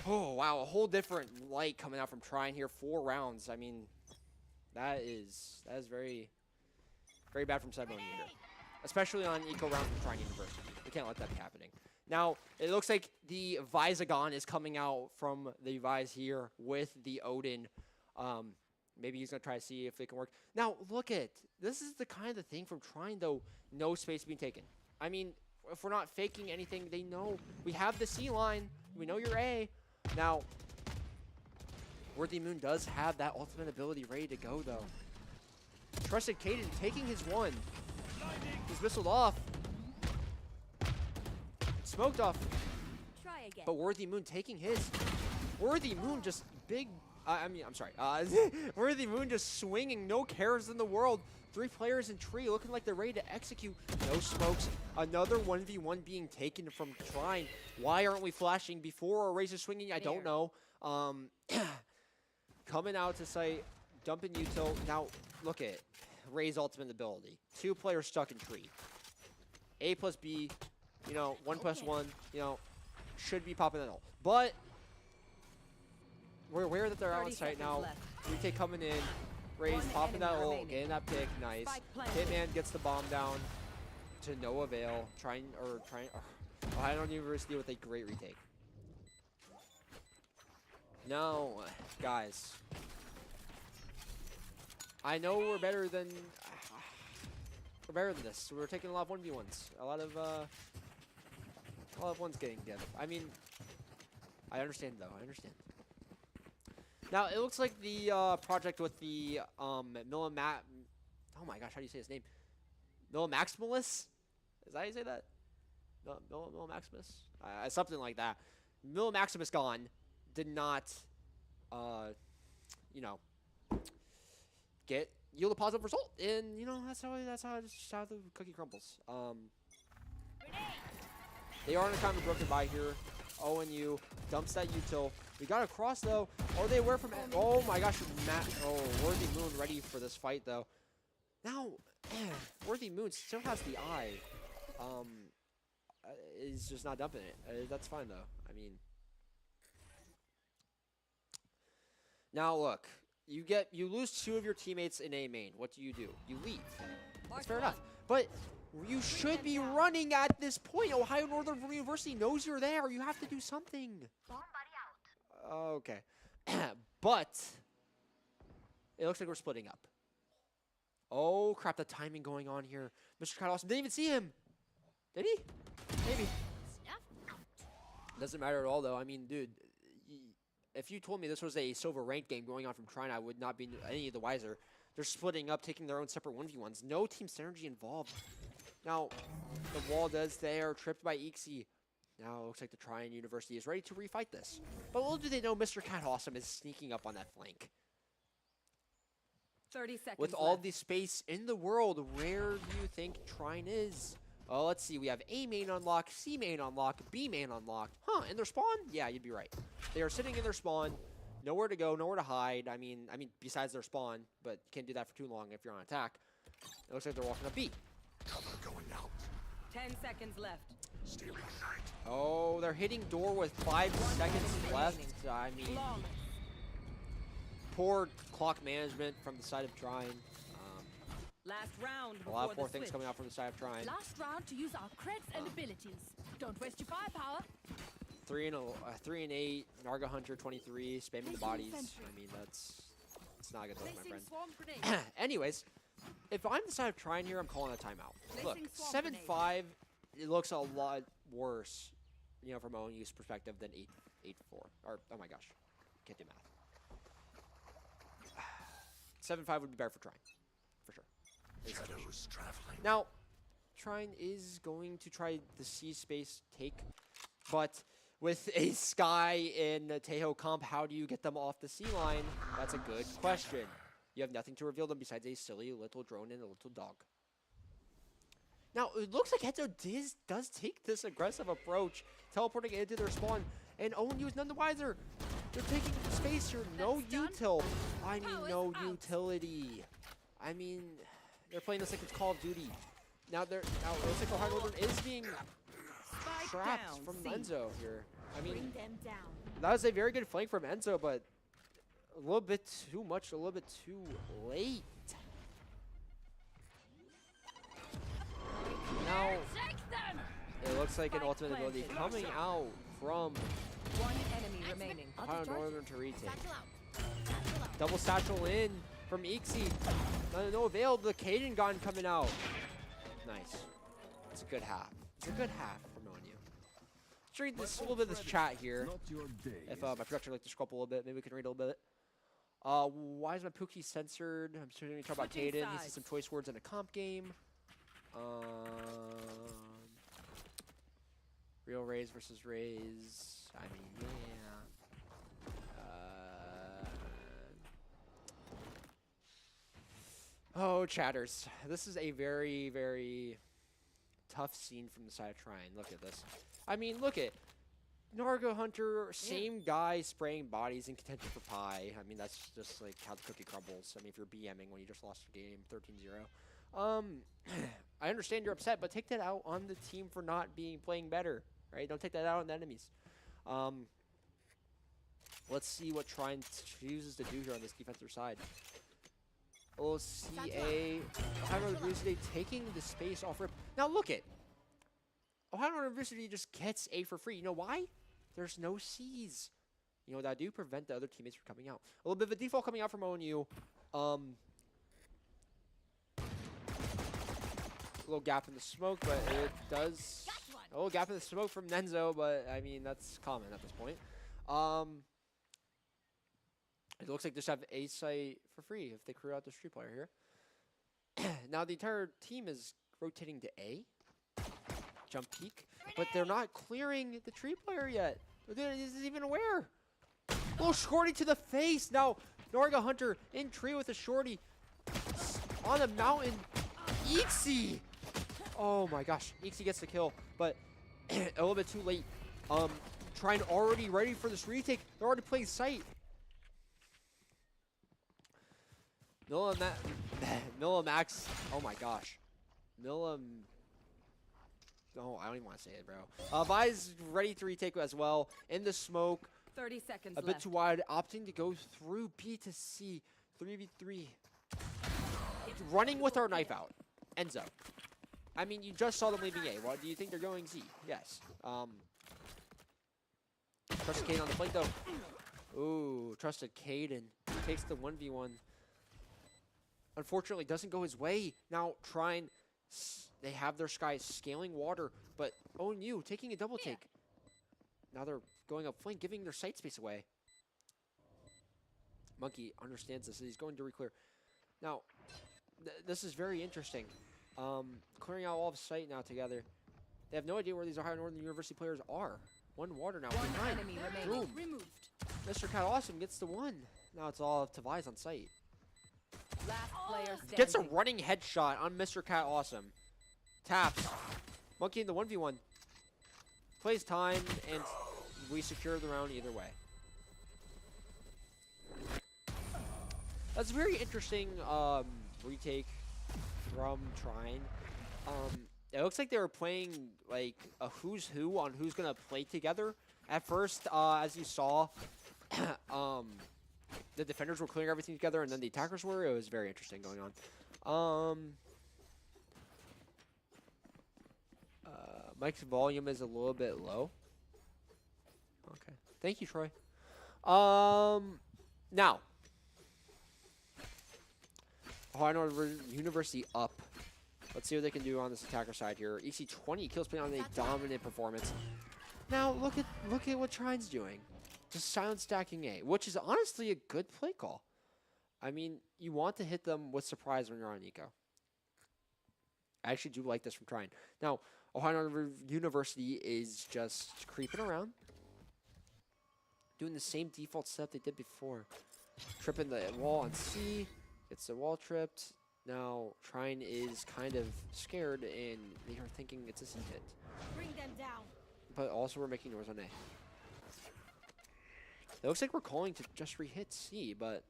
oh, wow, a whole different light coming out from Trine here. 4 rounds. I mean, that is very, very bad from Cyberone here. Especially on eco rounds from Trine University. We can't let that be happening. Now, it looks like the Visagon is coming out from the Vise here with the Odin. Maybe he's going to try to see if it can work. Now, look at, this is the kind of thing from Trine, though, no space being taken. I mean, if we're not faking anything, they know. We have the C line. We know you're A. Now, Worthy Moon does have that ultimate ability ready to go, though. Trusted Caden taking his 1. He's missiled off. Smoked off. Try again. But Worthy Moon taking his. Worthy Moon just big. I'm sorry. Worthy Moon just swinging, no cares in the world. 3 players in tree looking like they're ready to execute. No smokes. Another 1v1 being taken from Trine. Why aren't we flashing before our Razor swinging? I don't know. Coming out to site, dumping util. Now, look at Ray's ultimate ability. 2 players stuck in tree. A plus B, you know, 1 plus 1, you know, should be popping that ult. But we're aware that they're out on site now. Retake coming in. Ray's popping that ult, getting that pick. Nice. Hitman gets the bomb down to no avail. Ohio University with a great retake. No, guys. I know we're better than this. We're taking a lot of 1v1s. A lot of ones getting together. I mean, I understand though. I understand. Now it looks like the project with the oh my gosh, how do you say his name? Maximus? Is that how you say that? Maximus? Something like that. Maximus gone. Did not, you know, yield a positive result, and you know that's how the cookie crumbles. They are in a kind of broken by here. ONU dumps that util. We got a cross though. Are they aware from? Oh my gosh, Worthy Moon ready for this fight though. Now, Worthy Moon still has the eye. Is just not dumping it. That's fine though. I mean. Now look, you lose 2 of your teammates in A main. What do? You leave. That's fair enough. But you should be running at this point. Ohio Northern University knows you're there. You have to do something. Okay. But it looks like we're splitting up. Oh crap, the timing going on here. Mr. Cat Awesome didn't even see him. Did he? Maybe. Doesn't matter at all though. I mean, dude, if you told me this was a silver ranked game going on from Trine, I would not be any of the wiser. They're splitting up, taking their own separate 1v1s. No team synergy involved. Now, the wall does. They are tripped by ECAC. Now it looks like the Trine University is ready to refight this. But little do they know Mr. Cat Awesome is sneaking up on that flank. 30 seconds With all left. the space in the world, where do you think Trine is? Oh, let's see. We have A main unlocked, C main unlocked, B main unlocked. Huh, in their spawn? Yeah, you'd be right. They are sitting in their spawn. Nowhere to go, nowhere to hide. I mean, besides their spawn, but you can't do that for too long if you're on attack. It looks like they're walking up B. Cover going out. 10 seconds left. Steering sight. Oh, they're hitting door with 5 seconds left. I mean, Flawless. poor clock management from the side of Trine. Last round A before lot of the poor things switch. coming out from the side of Trine. Last round to use our creds and abilities. Don't waste your firepower. 3 and 8. Narga Hunter 23, spamming the Placing bodies. sentry. I mean, it's not a good look, my Placing friend. swarm grenade. Anyways, if I'm the side of Trine here, I'm calling a timeout. Look, Placing swamp 7-5, it looks a lot worse, you know, from my own use perspective than 8-4. Or, oh my gosh, can't do math. 7-5 would be better for Trine, for sure. Shadows traveling. Now, Trine is going to try the C space take, but with a Sky in a Tejo comp, how do you get them off the C line? That's a good question. You have nothing to reveal them besides a silly little drone and a little dog. Now, it looks like Enzo does take this aggressive approach, teleporting into their spawn, and Owen is none the wiser. They're taking space here, no That's done. util. I mean, Power's no out. utility. I mean, they're playing this like it's Call of Duty. Now it looks like Ohio Northern is being Spike trapped down, from C. Enzo here. I mean, Bring them down. that was a very good flank from Enzo, but a little bit too much, a little bit too late. Now, Take them. it looks like an Spike ultimate ability planted. coming out from One enemy remaining. Ohio Auto-charge. Northern to retake. Satchel out. Satchel out. Double satchel in from ECAC. No avail. The Caden gun coming out. Nice. It's a good half. It's a good half from ONU. Let's read this, a little bit of this chat here. Not your day. If my production would like to scroll up a little bit, maybe we can read a little bit. Why is my Pookie censored? I'm starting to talk about Switching Caden. He said sides. some choice words in a comp game. Real Rays versus Rays. I mean, yeah. Oh, chatters. This is a very, very tough scene from the side of Trine. Look at this. I mean, look at Nargo Hunter, same guy spraying bodies in contention for pie. I mean, that's just like how the cookie crumbles. I mean, if you're BMing when you just lost a game 13-0. I understand you're upset, but take that out on the team for not playing better, right? Don't take that out on the enemies. Let's see what Trine chooses to do here on this defensive side. OCA, Ohio University taking the space off rip. Now look it. Ohio University just gets A for free. You know why? There's no C's. You know, that do prevent the other teammates from coming out. A little bit of a default coming out from ONU. A little gap in the smoke, but it does. A little gap in the smoke from Nenzo, but I mean, that's common at this point. It looks like they just have A site for free if they crew out the street player here. Now the entire team is rotating to A. Jump peek. But they're not clearing the tree player yet. This isn't even aware. Little shorty to the face. Now Norga Hunter in tree with a shorty. On the mountain. ECAC. Oh my gosh. ECAC gets the kill. But a little bit too late. Trine already ready for this retake. They're already playing sight. Max. Oh my gosh. Oh, I don't even want to say it, bro. Vi's ready to retake as well. In the smoke. 30 seconds A bit left. too wide. Opting to go through B to C. 3v3. Running with our knife out. Enzo. I mean, you just saw them leaving A. What do you think they're going Z? Yes. Trusted Caden on the flank, though. Ooh, trusted Caden. Takes the 1v1. Unfortunately, doesn't go his way. Now, Trine, they have their Sky scaling water, but ONU taking a double take. Now they're going up flank, giving their sight space away. Monkey understands this. He's going to reclear. Now, this is very interesting. Clearing out all of sight now together. They have no idea where these Ohio Northern University players are. One water now. One Behind. enemy remaining. Boom. Removed. Mr. Cat Awesome gets the one. Now it's all up to Vi's on sight. Last player standing. Gets a running headshot on Mr. Cat Awesome. Taps. Monkey in the 1v1. Plays time, and we secure the round either way. That's a very interesting retake from Trine. It looks like they were playing like a who's who on who's gonna play together. At first, as you saw, the defenders were clearing everything together, and then the attackers were. It was very interesting going on. Mike's volume is a little bit low. Okay, thank you, Troy. Now, Ohio Northern University up. Let's see what they can do on this attacker side here. EC 20 kills playing on a dominant performance. Now look at what Trine's doing. Just silent stacking A, which is honestly a good play call. I mean, you want to hit them with surprise when you're on eco. I actually do like this from Trine. Now, Ohio Northern University is just creeping around, doing the same default setup they did before. Tripping the wall on C, gets the wall tripped. Now, Trine is kind of scared, and they are thinking it's a C hit. Bring them down. But also, we're making noise on A. It looks like we're calling to just re-hit C, but...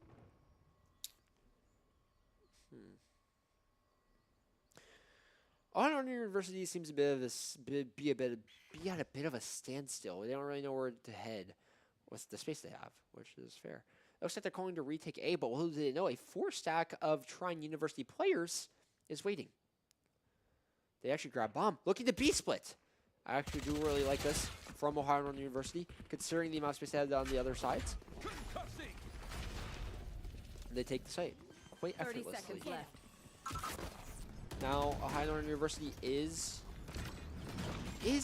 Ohio Northern University seems a bit of be at a bit of a standstill. They don't really know where to head with the space they have, which is fair. It looks like they're calling to retake A, but little do they know, a 4-stack of Trine University players is waiting. They actually grab bomb. Looking to B split. I actually do really like this from Ohio Northern University, considering the amount of space they had on the other sides. They take the site quite 30 effortlessly. seconds left. Now, Ohio Northern University is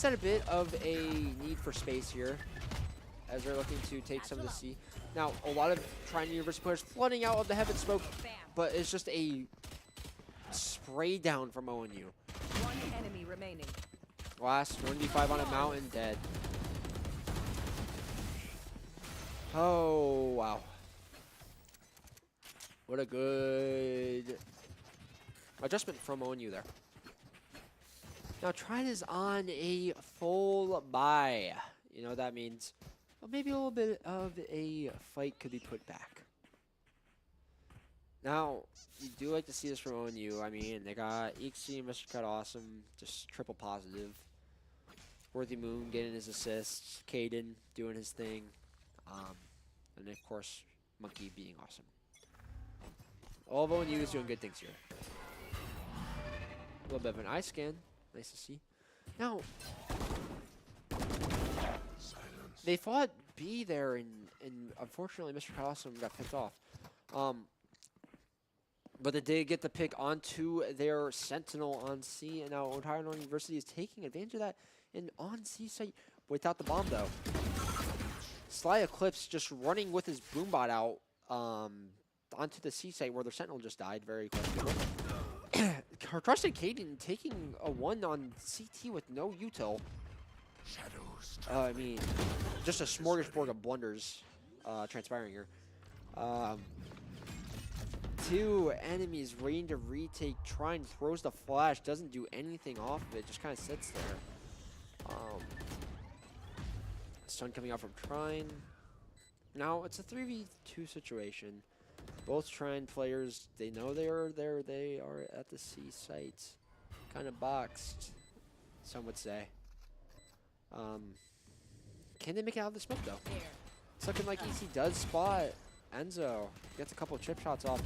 at a bit of a need for space here, as they're looking to take some of the C. Now, a lot of Trine University players flooding out of the heaven smoke, but it's just a spray down from ONU. One enemy remaining. Last 1v5 on a mountain, dead. Oh, wow. What a good adjustment from ONU there. Now, Trine is on a full buy. You know what that means? Well, maybe a little bit of a fight could be put back. Now, you do like to see this from ONU. I mean, they got ECAC, Mr. Cut Awesome, just triple positive. Worthy Moon getting his assists. Caden doing his thing. And of course, Monkey being awesome. All of ONU is doing good things here. A little bit of an eye scan. Nice to see. Now, they fought B there, and unfortunately, Mr. Cut Awesome got picked off. But they did get the pick onto their Sentinel on C, and now Ohio Northern University is taking advantage of that. And on C site, without the bomb though. Sly Eclipse just running with his boombot out onto the C site where their Sentinel just died. Very questionable. Trusted Caden taking a 1 on CT with no util. I mean, just a smorgasbord of blunders transpiring here. 2 enemies waiting to retake. Trine throws the flash, doesn't do anything off of it, just kind of sits there. Stun coming out from Trine. Now it's a 3v2 situation. Both Trine players, they know they are there. They are at the C site, kind of boxed, some would say. Can they make it out of the smoke though? It's looking like EC does spot Enzo. Gets a couple of chip shots off.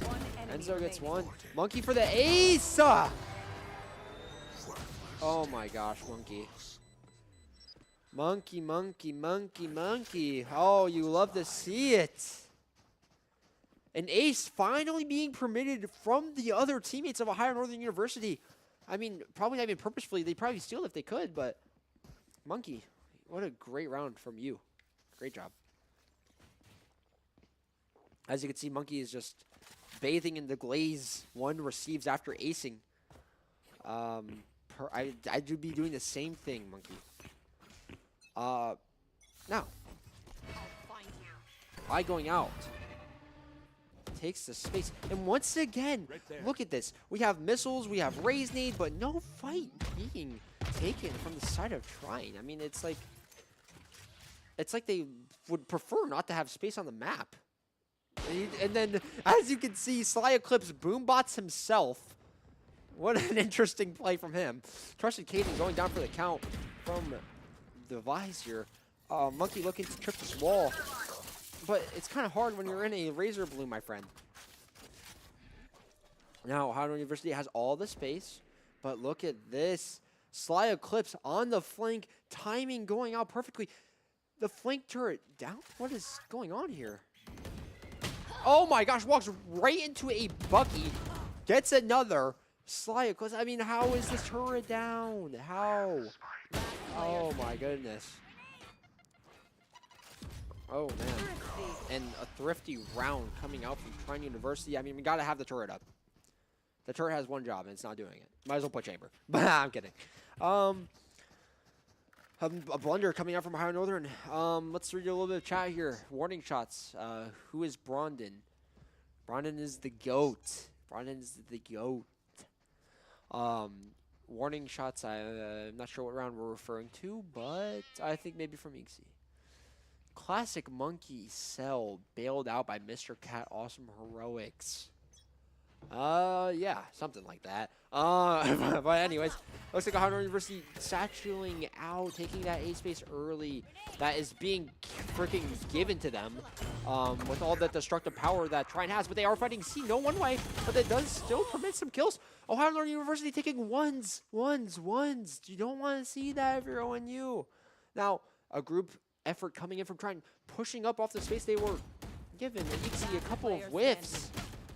Enzo gets one. Monkey for the ace! Oh my gosh, Monkey. Monkey, monkey, monkey, monkey. Oh, you love to see it. An ace finally being permitted from the other teammates of Ohio Northern University. I mean, probably not even purposefully. They'd probably steal it if they could, but Monkey, what a great round from you. Great job. As you can see, Monkey is just bathing in the glaze. One receives after acing. I do be doing the same thing, Monkey. Now. I going out. Takes the space. And once again, look at this. We have missiles, we have raise nade, but no fight being taken from the side of Trine. I mean, it's like they would prefer not to have space on the map. And then, as you can see, Sly Eclipse boombots himself. What an interesting play from him. Trusted Caden going down for the count from the Visor. Monkey looking to trip this wall. But it's kind of hard when you're in a Razor Blue, my friend. Now, Ohio University has all the space. But look at this. Sly Eclipse on the flank. Timing going out perfectly. The flank turret down? What is going on here? Oh my gosh, walks right into a Bucky. Gets another. Sly Eclipse. I mean, how is this turret down? How? Oh my goodness. Oh man. And a thrifty round coming out from Trine University. I mean, we gotta have the turret up. The turret has one job and it's not doing it. Might as well put chamber. I'm kidding. A blunder coming out from Ohio Northern. Let's read a little bit of chat here. Warning shots. Who is Brondon? Brondon is the GOAT. Brondon is the GOAT. Warning shots. I'm not sure what round we're referring to, but I think maybe from ECAC. Classic Monkey Cell bailed out by Mr. Cat Awesome Heroics. Yeah, something like that. But anyways, looks like Ohio University saturating out, taking that A space early. That is being freaking given to them with all that destructive power that Trine has. But they are fighting C, no one way, but that does still permit some kills. Ohio University taking ones. You don't want to see that if you're ONU. Now, a group effort coming in from Trine, pushing up off the space they were given. And you can see a couple of whiffs.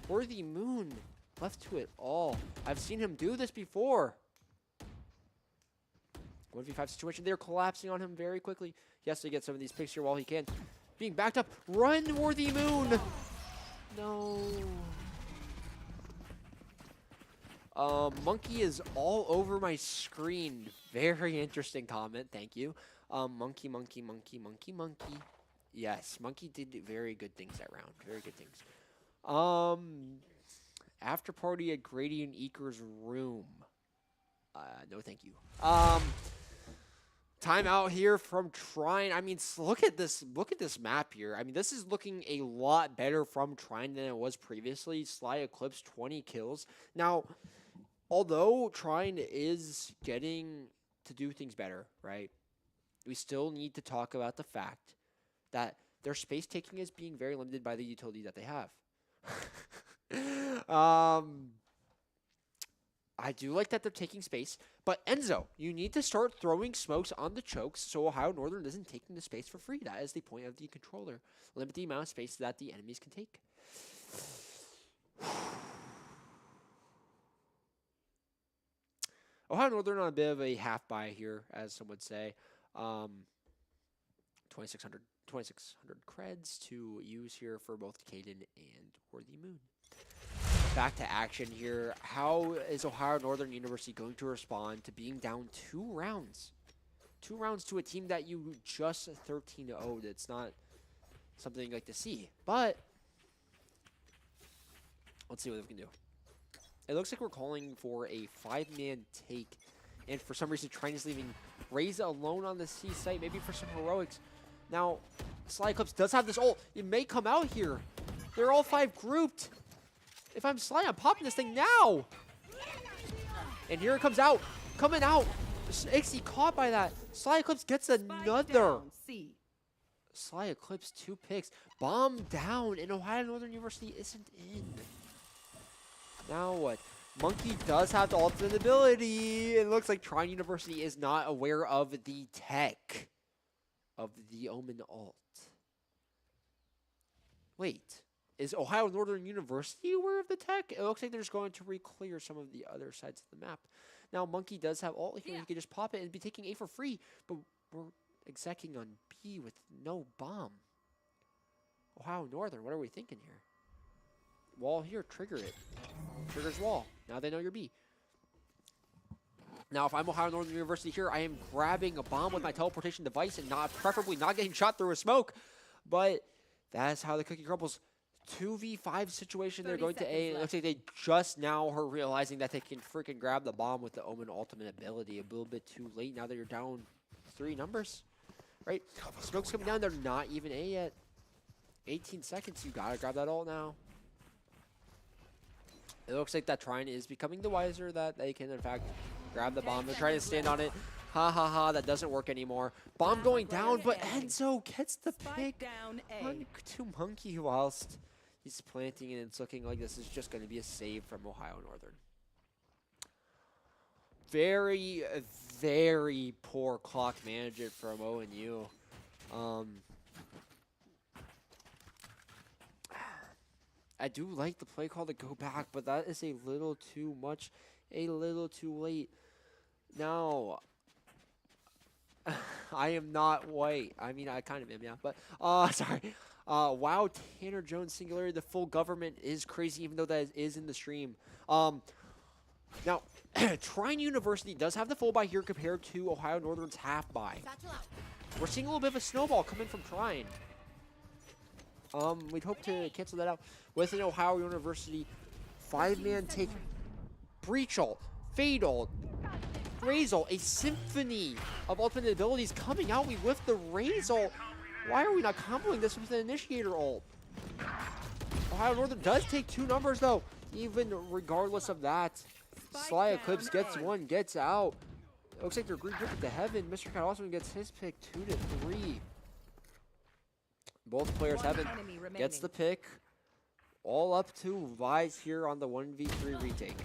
Worthy Moon left to it all. I've seen him do this before. 1v5 situation. They're collapsing on him very quickly. He has to get some of these picks here while he can. Being backed up. Run, Worthy Moon! No. Monkey is all over my screen. Very interesting comment. Thank you. Monkey. Yes, Monkey did very good things that round. Very good things. After party at Grady and Eaker's room. No, thank you. Timeout here from Trine. I mean, look at this map here. I mean, this is looking a lot better from Trine than it was previously. Sly Eclipse, 20 kills. Now, although Trine is getting to do things better, right? We still need to talk about the fact that their space taking is being very limited by the utility that they have. I do like that they're taking space, but Enzo, you need to start throwing smokes on the chokes so Ohio Northern isn't taking the space for free. That is the point of the controller. Limit the amount of space that the enemies can take. Ohio Northern on a bit of a half buy here, as some would say. 2,600 creds to use here for both Caden and Worthy Moon. Back to action here. How is Ohio Northern University going to respond to being down 2 rounds? 2 rounds to a team that you just 13-0'd. It's not something you like to see, but let's see what we can do. It looks like we're calling for a 5-man take, and for some reason Trine is leaving Reza alone on the C site, maybe for some heroics. Now, Sly Eclipse does have this ult. It may come out here. They're all 5 grouped. If I'm Sly, I'm popping this thing now. And here it comes out. Coming out. Ixie caught by that. Sly Eclipse gets another. Sly Eclipse 2 picks. Bomb down. And Ohio Northern University isn't in. Now what? Monkey does have the ultimate ability. It looks like Trine University is not aware of the tech of the Omen ult. Wait. Is Ohio Northern University aware of the tech? It looks like they're just going to re-clear some of the other sides of the map. Now, Monkey does have ult here. He can just pop it and be taking A for free. But we're execing on B with no bomb. Ohio Northern, what are we thinking here? Wall here, trigger it. Triggers wall. Now they know you're B. Now, if I'm Ohio Northern University here, I am grabbing a bomb with my teleportation device and preferably not getting shot through a smoke. But that's how the cookie crumbles. 2v5 situation. They're 30 going to A. It seconds looks like they just now are realizing that they can freaking grab the bomb with the Omen ultimate ability. A little bit too late now that you're down 3 numbers. Right? Smoke's coming down. They're not even A yet. 18 seconds. You gotta grab that ult now. It looks like that Trine is becoming the wiser that they can, in fact, grab the bomb. They're trying to stand on it. Ha ha ha, that doesn't work anymore. Bomb going down, but Enzo gets the pick down A. on to Monkey whilst he's planting, and it's looking like this is just going to be a save from Ohio Northern. Very, very poor clock management from ONU. I do like the play call to go back, but that is a little too much, a little too late. Now, I am not white. I mean, I kind of am, yeah. But, sorry. Wow, Tanner Jones Singularity, the full government is crazy, even though that is in the stream. Now, Trine University does have the full buy here compared to Ohio Northern's half buy. We're seeing a little bit of a snowball coming from Trine. We'd hope to cancel that out with an Ohio University 5-man take. Breach ult, Fade ult, Raze ult, a symphony of ultimate abilities coming out. We whiffed the Raze ult. Why are we not comboing this with an Initiator ult? Ohio Northern does take 2 numbers though, even regardless of that. Sly Eclipse gets 1, gets out. It looks like they're gripping to heaven. Mr. Cat also gets his pick 2 to 3. Both players One heaven enemy gets the remaining. pick. All up to Vise here on the 1v3 retake.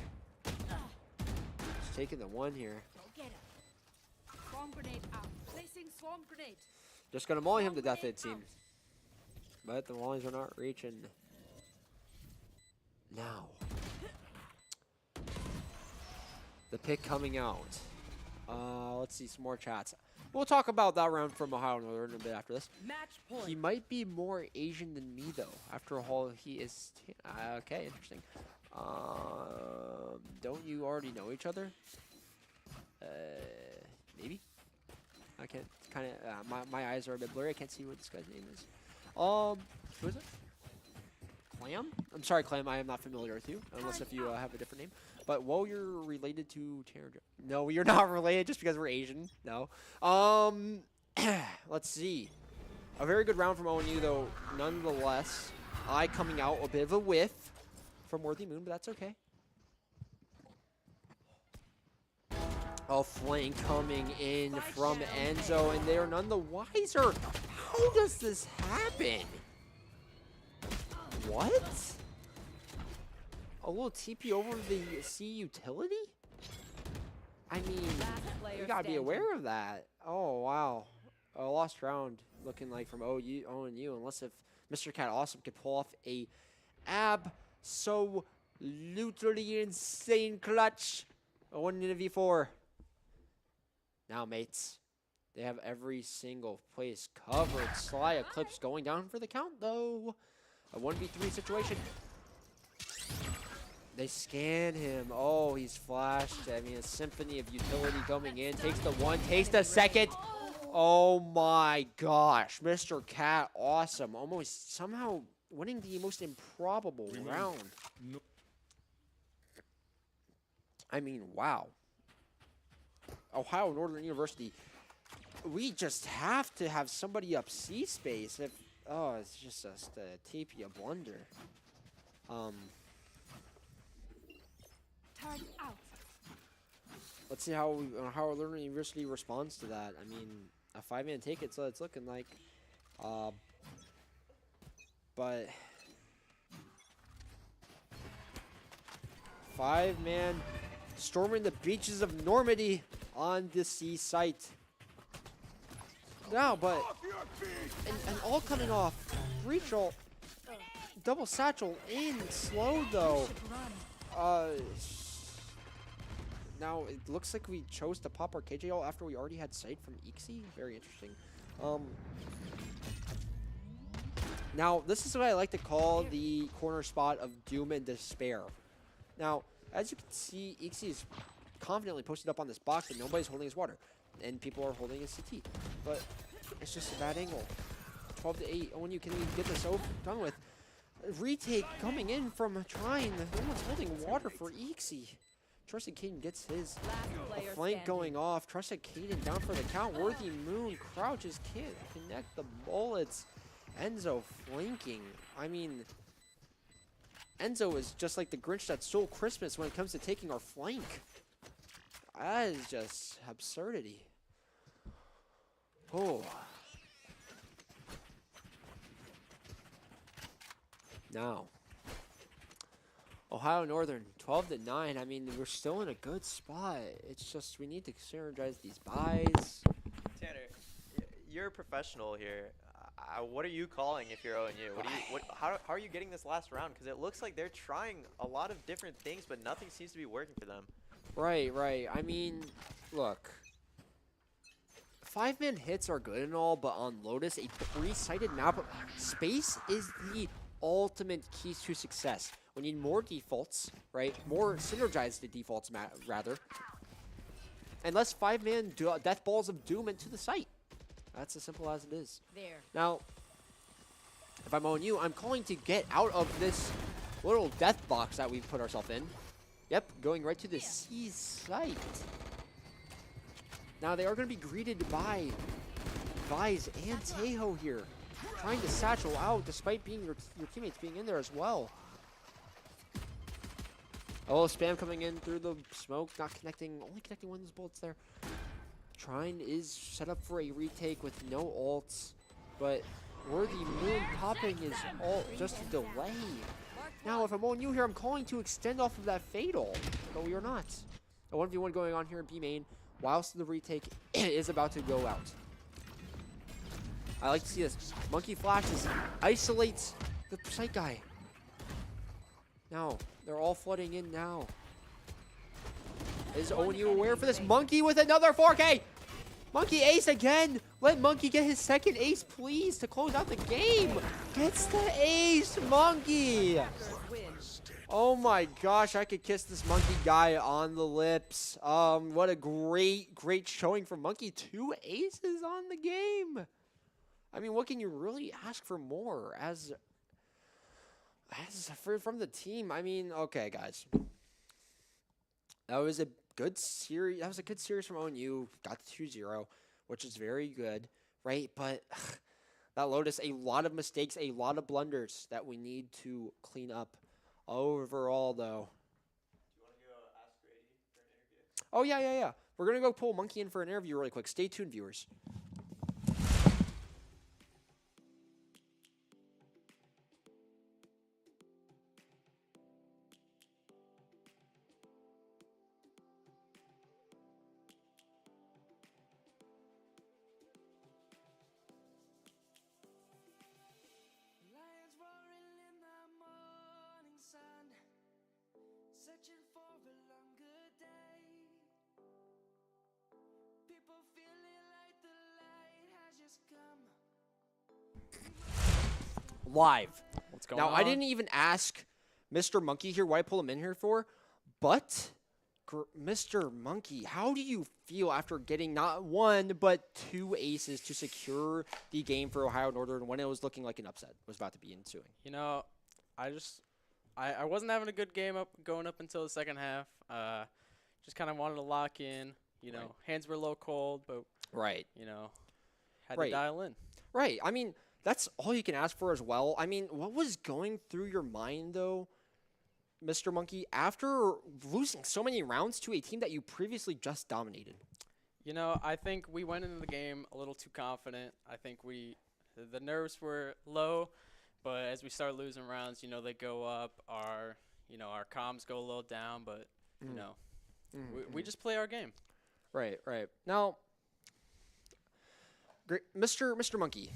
Just taking the 1 here. Go get him. Swarm grenade out. Placing swarm grenade. Just gonna molly him to death, it seems. But the mollies are not reaching. Now. The pick coming out. Let's see some more chats. We'll talk about that round from Ohio Northern a bit after this. Match point. He might be more Asian than me, though. After all, he is... okay, interesting. Don't you already know each other? Maybe? I can't... kind of... my eyes are a bit blurry. I can't see what this guy's name is. Who is it? Clam? I'm sorry, Clam. I am not familiar with you. Unless if you have a different name. But, whoa, you're related to Tanner Jones. No, you're not related just because we're Asian. No. Let's see. A very good round from ONU, though, nonetheless. I coming out a bit of a whiff from Worthy Moon, but that's okay. A flank coming in from Enzo, and they are none the wiser. How does this happen? What? A little TP over the C utility? I mean, you gotta be aware of that. Oh, wow. A lost round looking like from ONU, unless if Mr. Cat Awesome could pull off a absolutely insane clutch. A 1 in a V4. Now, mates, they have every single place covered. Sly Eclipse going down for the count, though. A 1v3 situation. They scan him. Oh, he's flashed. I mean, a symphony of utility coming in. Takes the 1, takes the 2nd. Oh my gosh. Mr. Cat, awesome. Almost somehow winning the most improbable round. I mean, wow. Ohio Northern University. We just have to have somebody up C space. If it's just a TP, a blunder. Turn out. Let's see how Ohio Northern University responds to that. I mean, a 5-man take it, so it's looking like. But 5-man storming the beaches of Normandy on the C site. Now, but and all coming off. Breach ult, double satchel in slow though. Now it looks like we chose to pop our KJ ult after we already had sight from ECAC. Very interesting. Now, this is what I like to call the corner spot of doom and despair. Now, as you can see, ECAC is confidently posted up on this box, but nobody's holding his water. And people are holding his CT. But it's just a bad angle. 12 to 8. When you can we get this over done with? Retake coming in from Trine. No one's holding water for ECAC. Trusted Caden gets his Player flank standing. going off. Trusted Caden down for the count. Worthy Moon crouches, can't connect the bullets. Enzo flanking. I mean, Enzo is just like the Grinch that stole Christmas when it comes to taking our flank. That is just absurdity. Oh. Now, Ohio Northern, 12 to 9. I mean, we're still in a good spot. It's just we need to synergize these buys. Tanner, you're a professional here. What are you calling if you're 0-U? How are you getting this last round? Because it looks like they're trying a lot of different things, but nothing seems to be working for them. Right, right. I mean, look. 5-man hits are good and all, but on Lotus, a 3-sided map, space is the ultimate key to success. We need more defaults, right? More synergized defaults, rather. And less 5-man death balls of doom into the site. That's as simple as it is. There. Now, if I'm on you, I'm calling to get out of this little death box that we've put ourselves in. Yep, going right to the C site. Now, they are going to be greeted by Vise and Tejo here. Trying to satchel out despite being your teammates being in there as well. Oh, spam coming in through the smoke, not connecting, only connecting one of those bullets there. Trine is set up for a retake with no ults, but Worthy Moon popping his ult just to delay. Now, if I'm on you here, I'm calling to extend off of that fatal, but we are not. A 1v1 going on here in B main, whilst the retake is about to go out. I like to see this. Monkey flashes, isolates the site guy. Now, they're all flooding in now. Is ONU aware for this? Monkey with another 4K! Monkey ace again! Let Monkey get his second ace, please, to close out the game! Gets the ace, Monkey! Win. Oh my gosh, I could kiss this Monkey guy on the lips. What a great showing from Monkey. 2 aces on the game. I mean, what can you really ask for more from the team? I mean, okay, guys. That was a good series. That was a good series from ONU. Got the 2-0, which is very good, right? But that Lotus, a lot of mistakes, a lot of blunders that we need to clean up. Overall, though. Do you want to go ask Grady for an interview? Oh, yeah. We're going to go pull Monkey in for an interview really quick. Stay tuned, viewers. Lions roaring in the morning sun, searching for a longer day. People feeling like the light has just come. Live. What's going Now, on? I didn't even ask Mr. Monkey here what I pulled him in here for, but Mr. Monkey, how do you feel after getting not 1, but 2 aces to secure the game for Ohio Northern when it was looking like an upset was about to be ensuing? You know, I wasn't having a good game going up until the second half. Just kind of wanted to lock in. You know, Right. hands were a little cold, but Right. you know, had Right. to dial in. Right. I mean, that's all you can ask for as well. I mean, what was going through your mind, though, Mr. Monkey, after losing so many rounds to a team that you previously just dominated? You know, I think we went into the game a little too confident. I think the nerves were low, but as we start losing rounds, you know, they go up. Our comms go a little down, but you know, we just play our game. Right. Now, Mr. Monkey,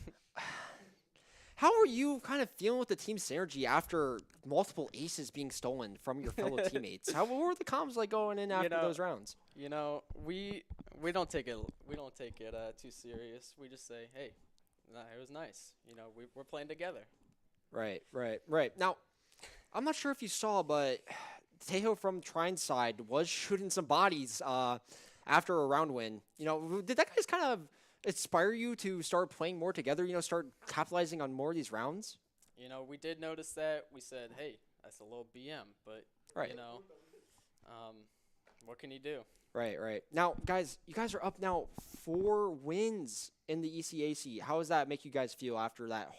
how are you kind of feeling with the team synergy after multiple aces being stolen from your fellow teammates? What were the comms like going in after know, those rounds? You know, we don't take it too serious. We just say, hey, it was nice. You know, we're playing together. Right. Now, I'm not sure if you saw, but Tejo from Trine's side was shooting some bodies after a round win. You know, did that guys kind of inspire you to start playing more together? You know, start capitalizing on more of these rounds? You know, we did notice that. We said, hey, that's a little BM, but Right. you know, what can you do? Right. Now, guys, you guys are up now 4 wins in the ECAC. How does that make you guys feel after that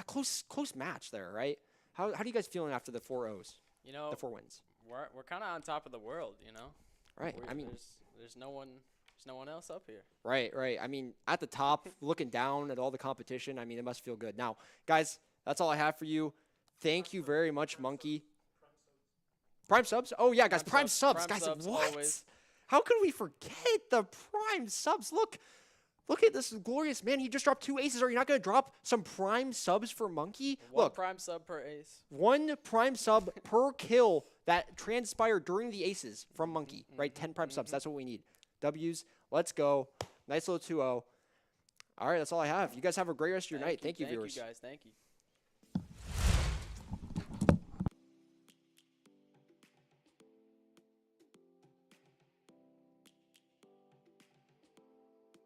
close match there, right? How do you guys feeling after the 4 O's, You know, the 4 wins? we're kind of on top of the world. You know, Right. We're- I mean, there's no one else up here. right. I mean, at the top, looking down at all the competition, I mean, it must feel good. Now, guys, that's all I have for you. Thank you very much, Monkey. Prime subs? Oh, yeah, guys, prime subs. Prime Guys, subs, what? always. How could we forget the prime subs? Look at this glorious man. He just dropped 2 aces. Are you not going to drop some prime subs for Monkey? One Look, prime sub per ace. 1 prime sub per kill that transpired during the aces from Monkey, right? 10 prime subs. That's what we need. W's. Let's go. Nice little 2-0. All right, that's all I have. You guys have a great rest of your night. Thank you, viewers. Thank you, guys. Thank you.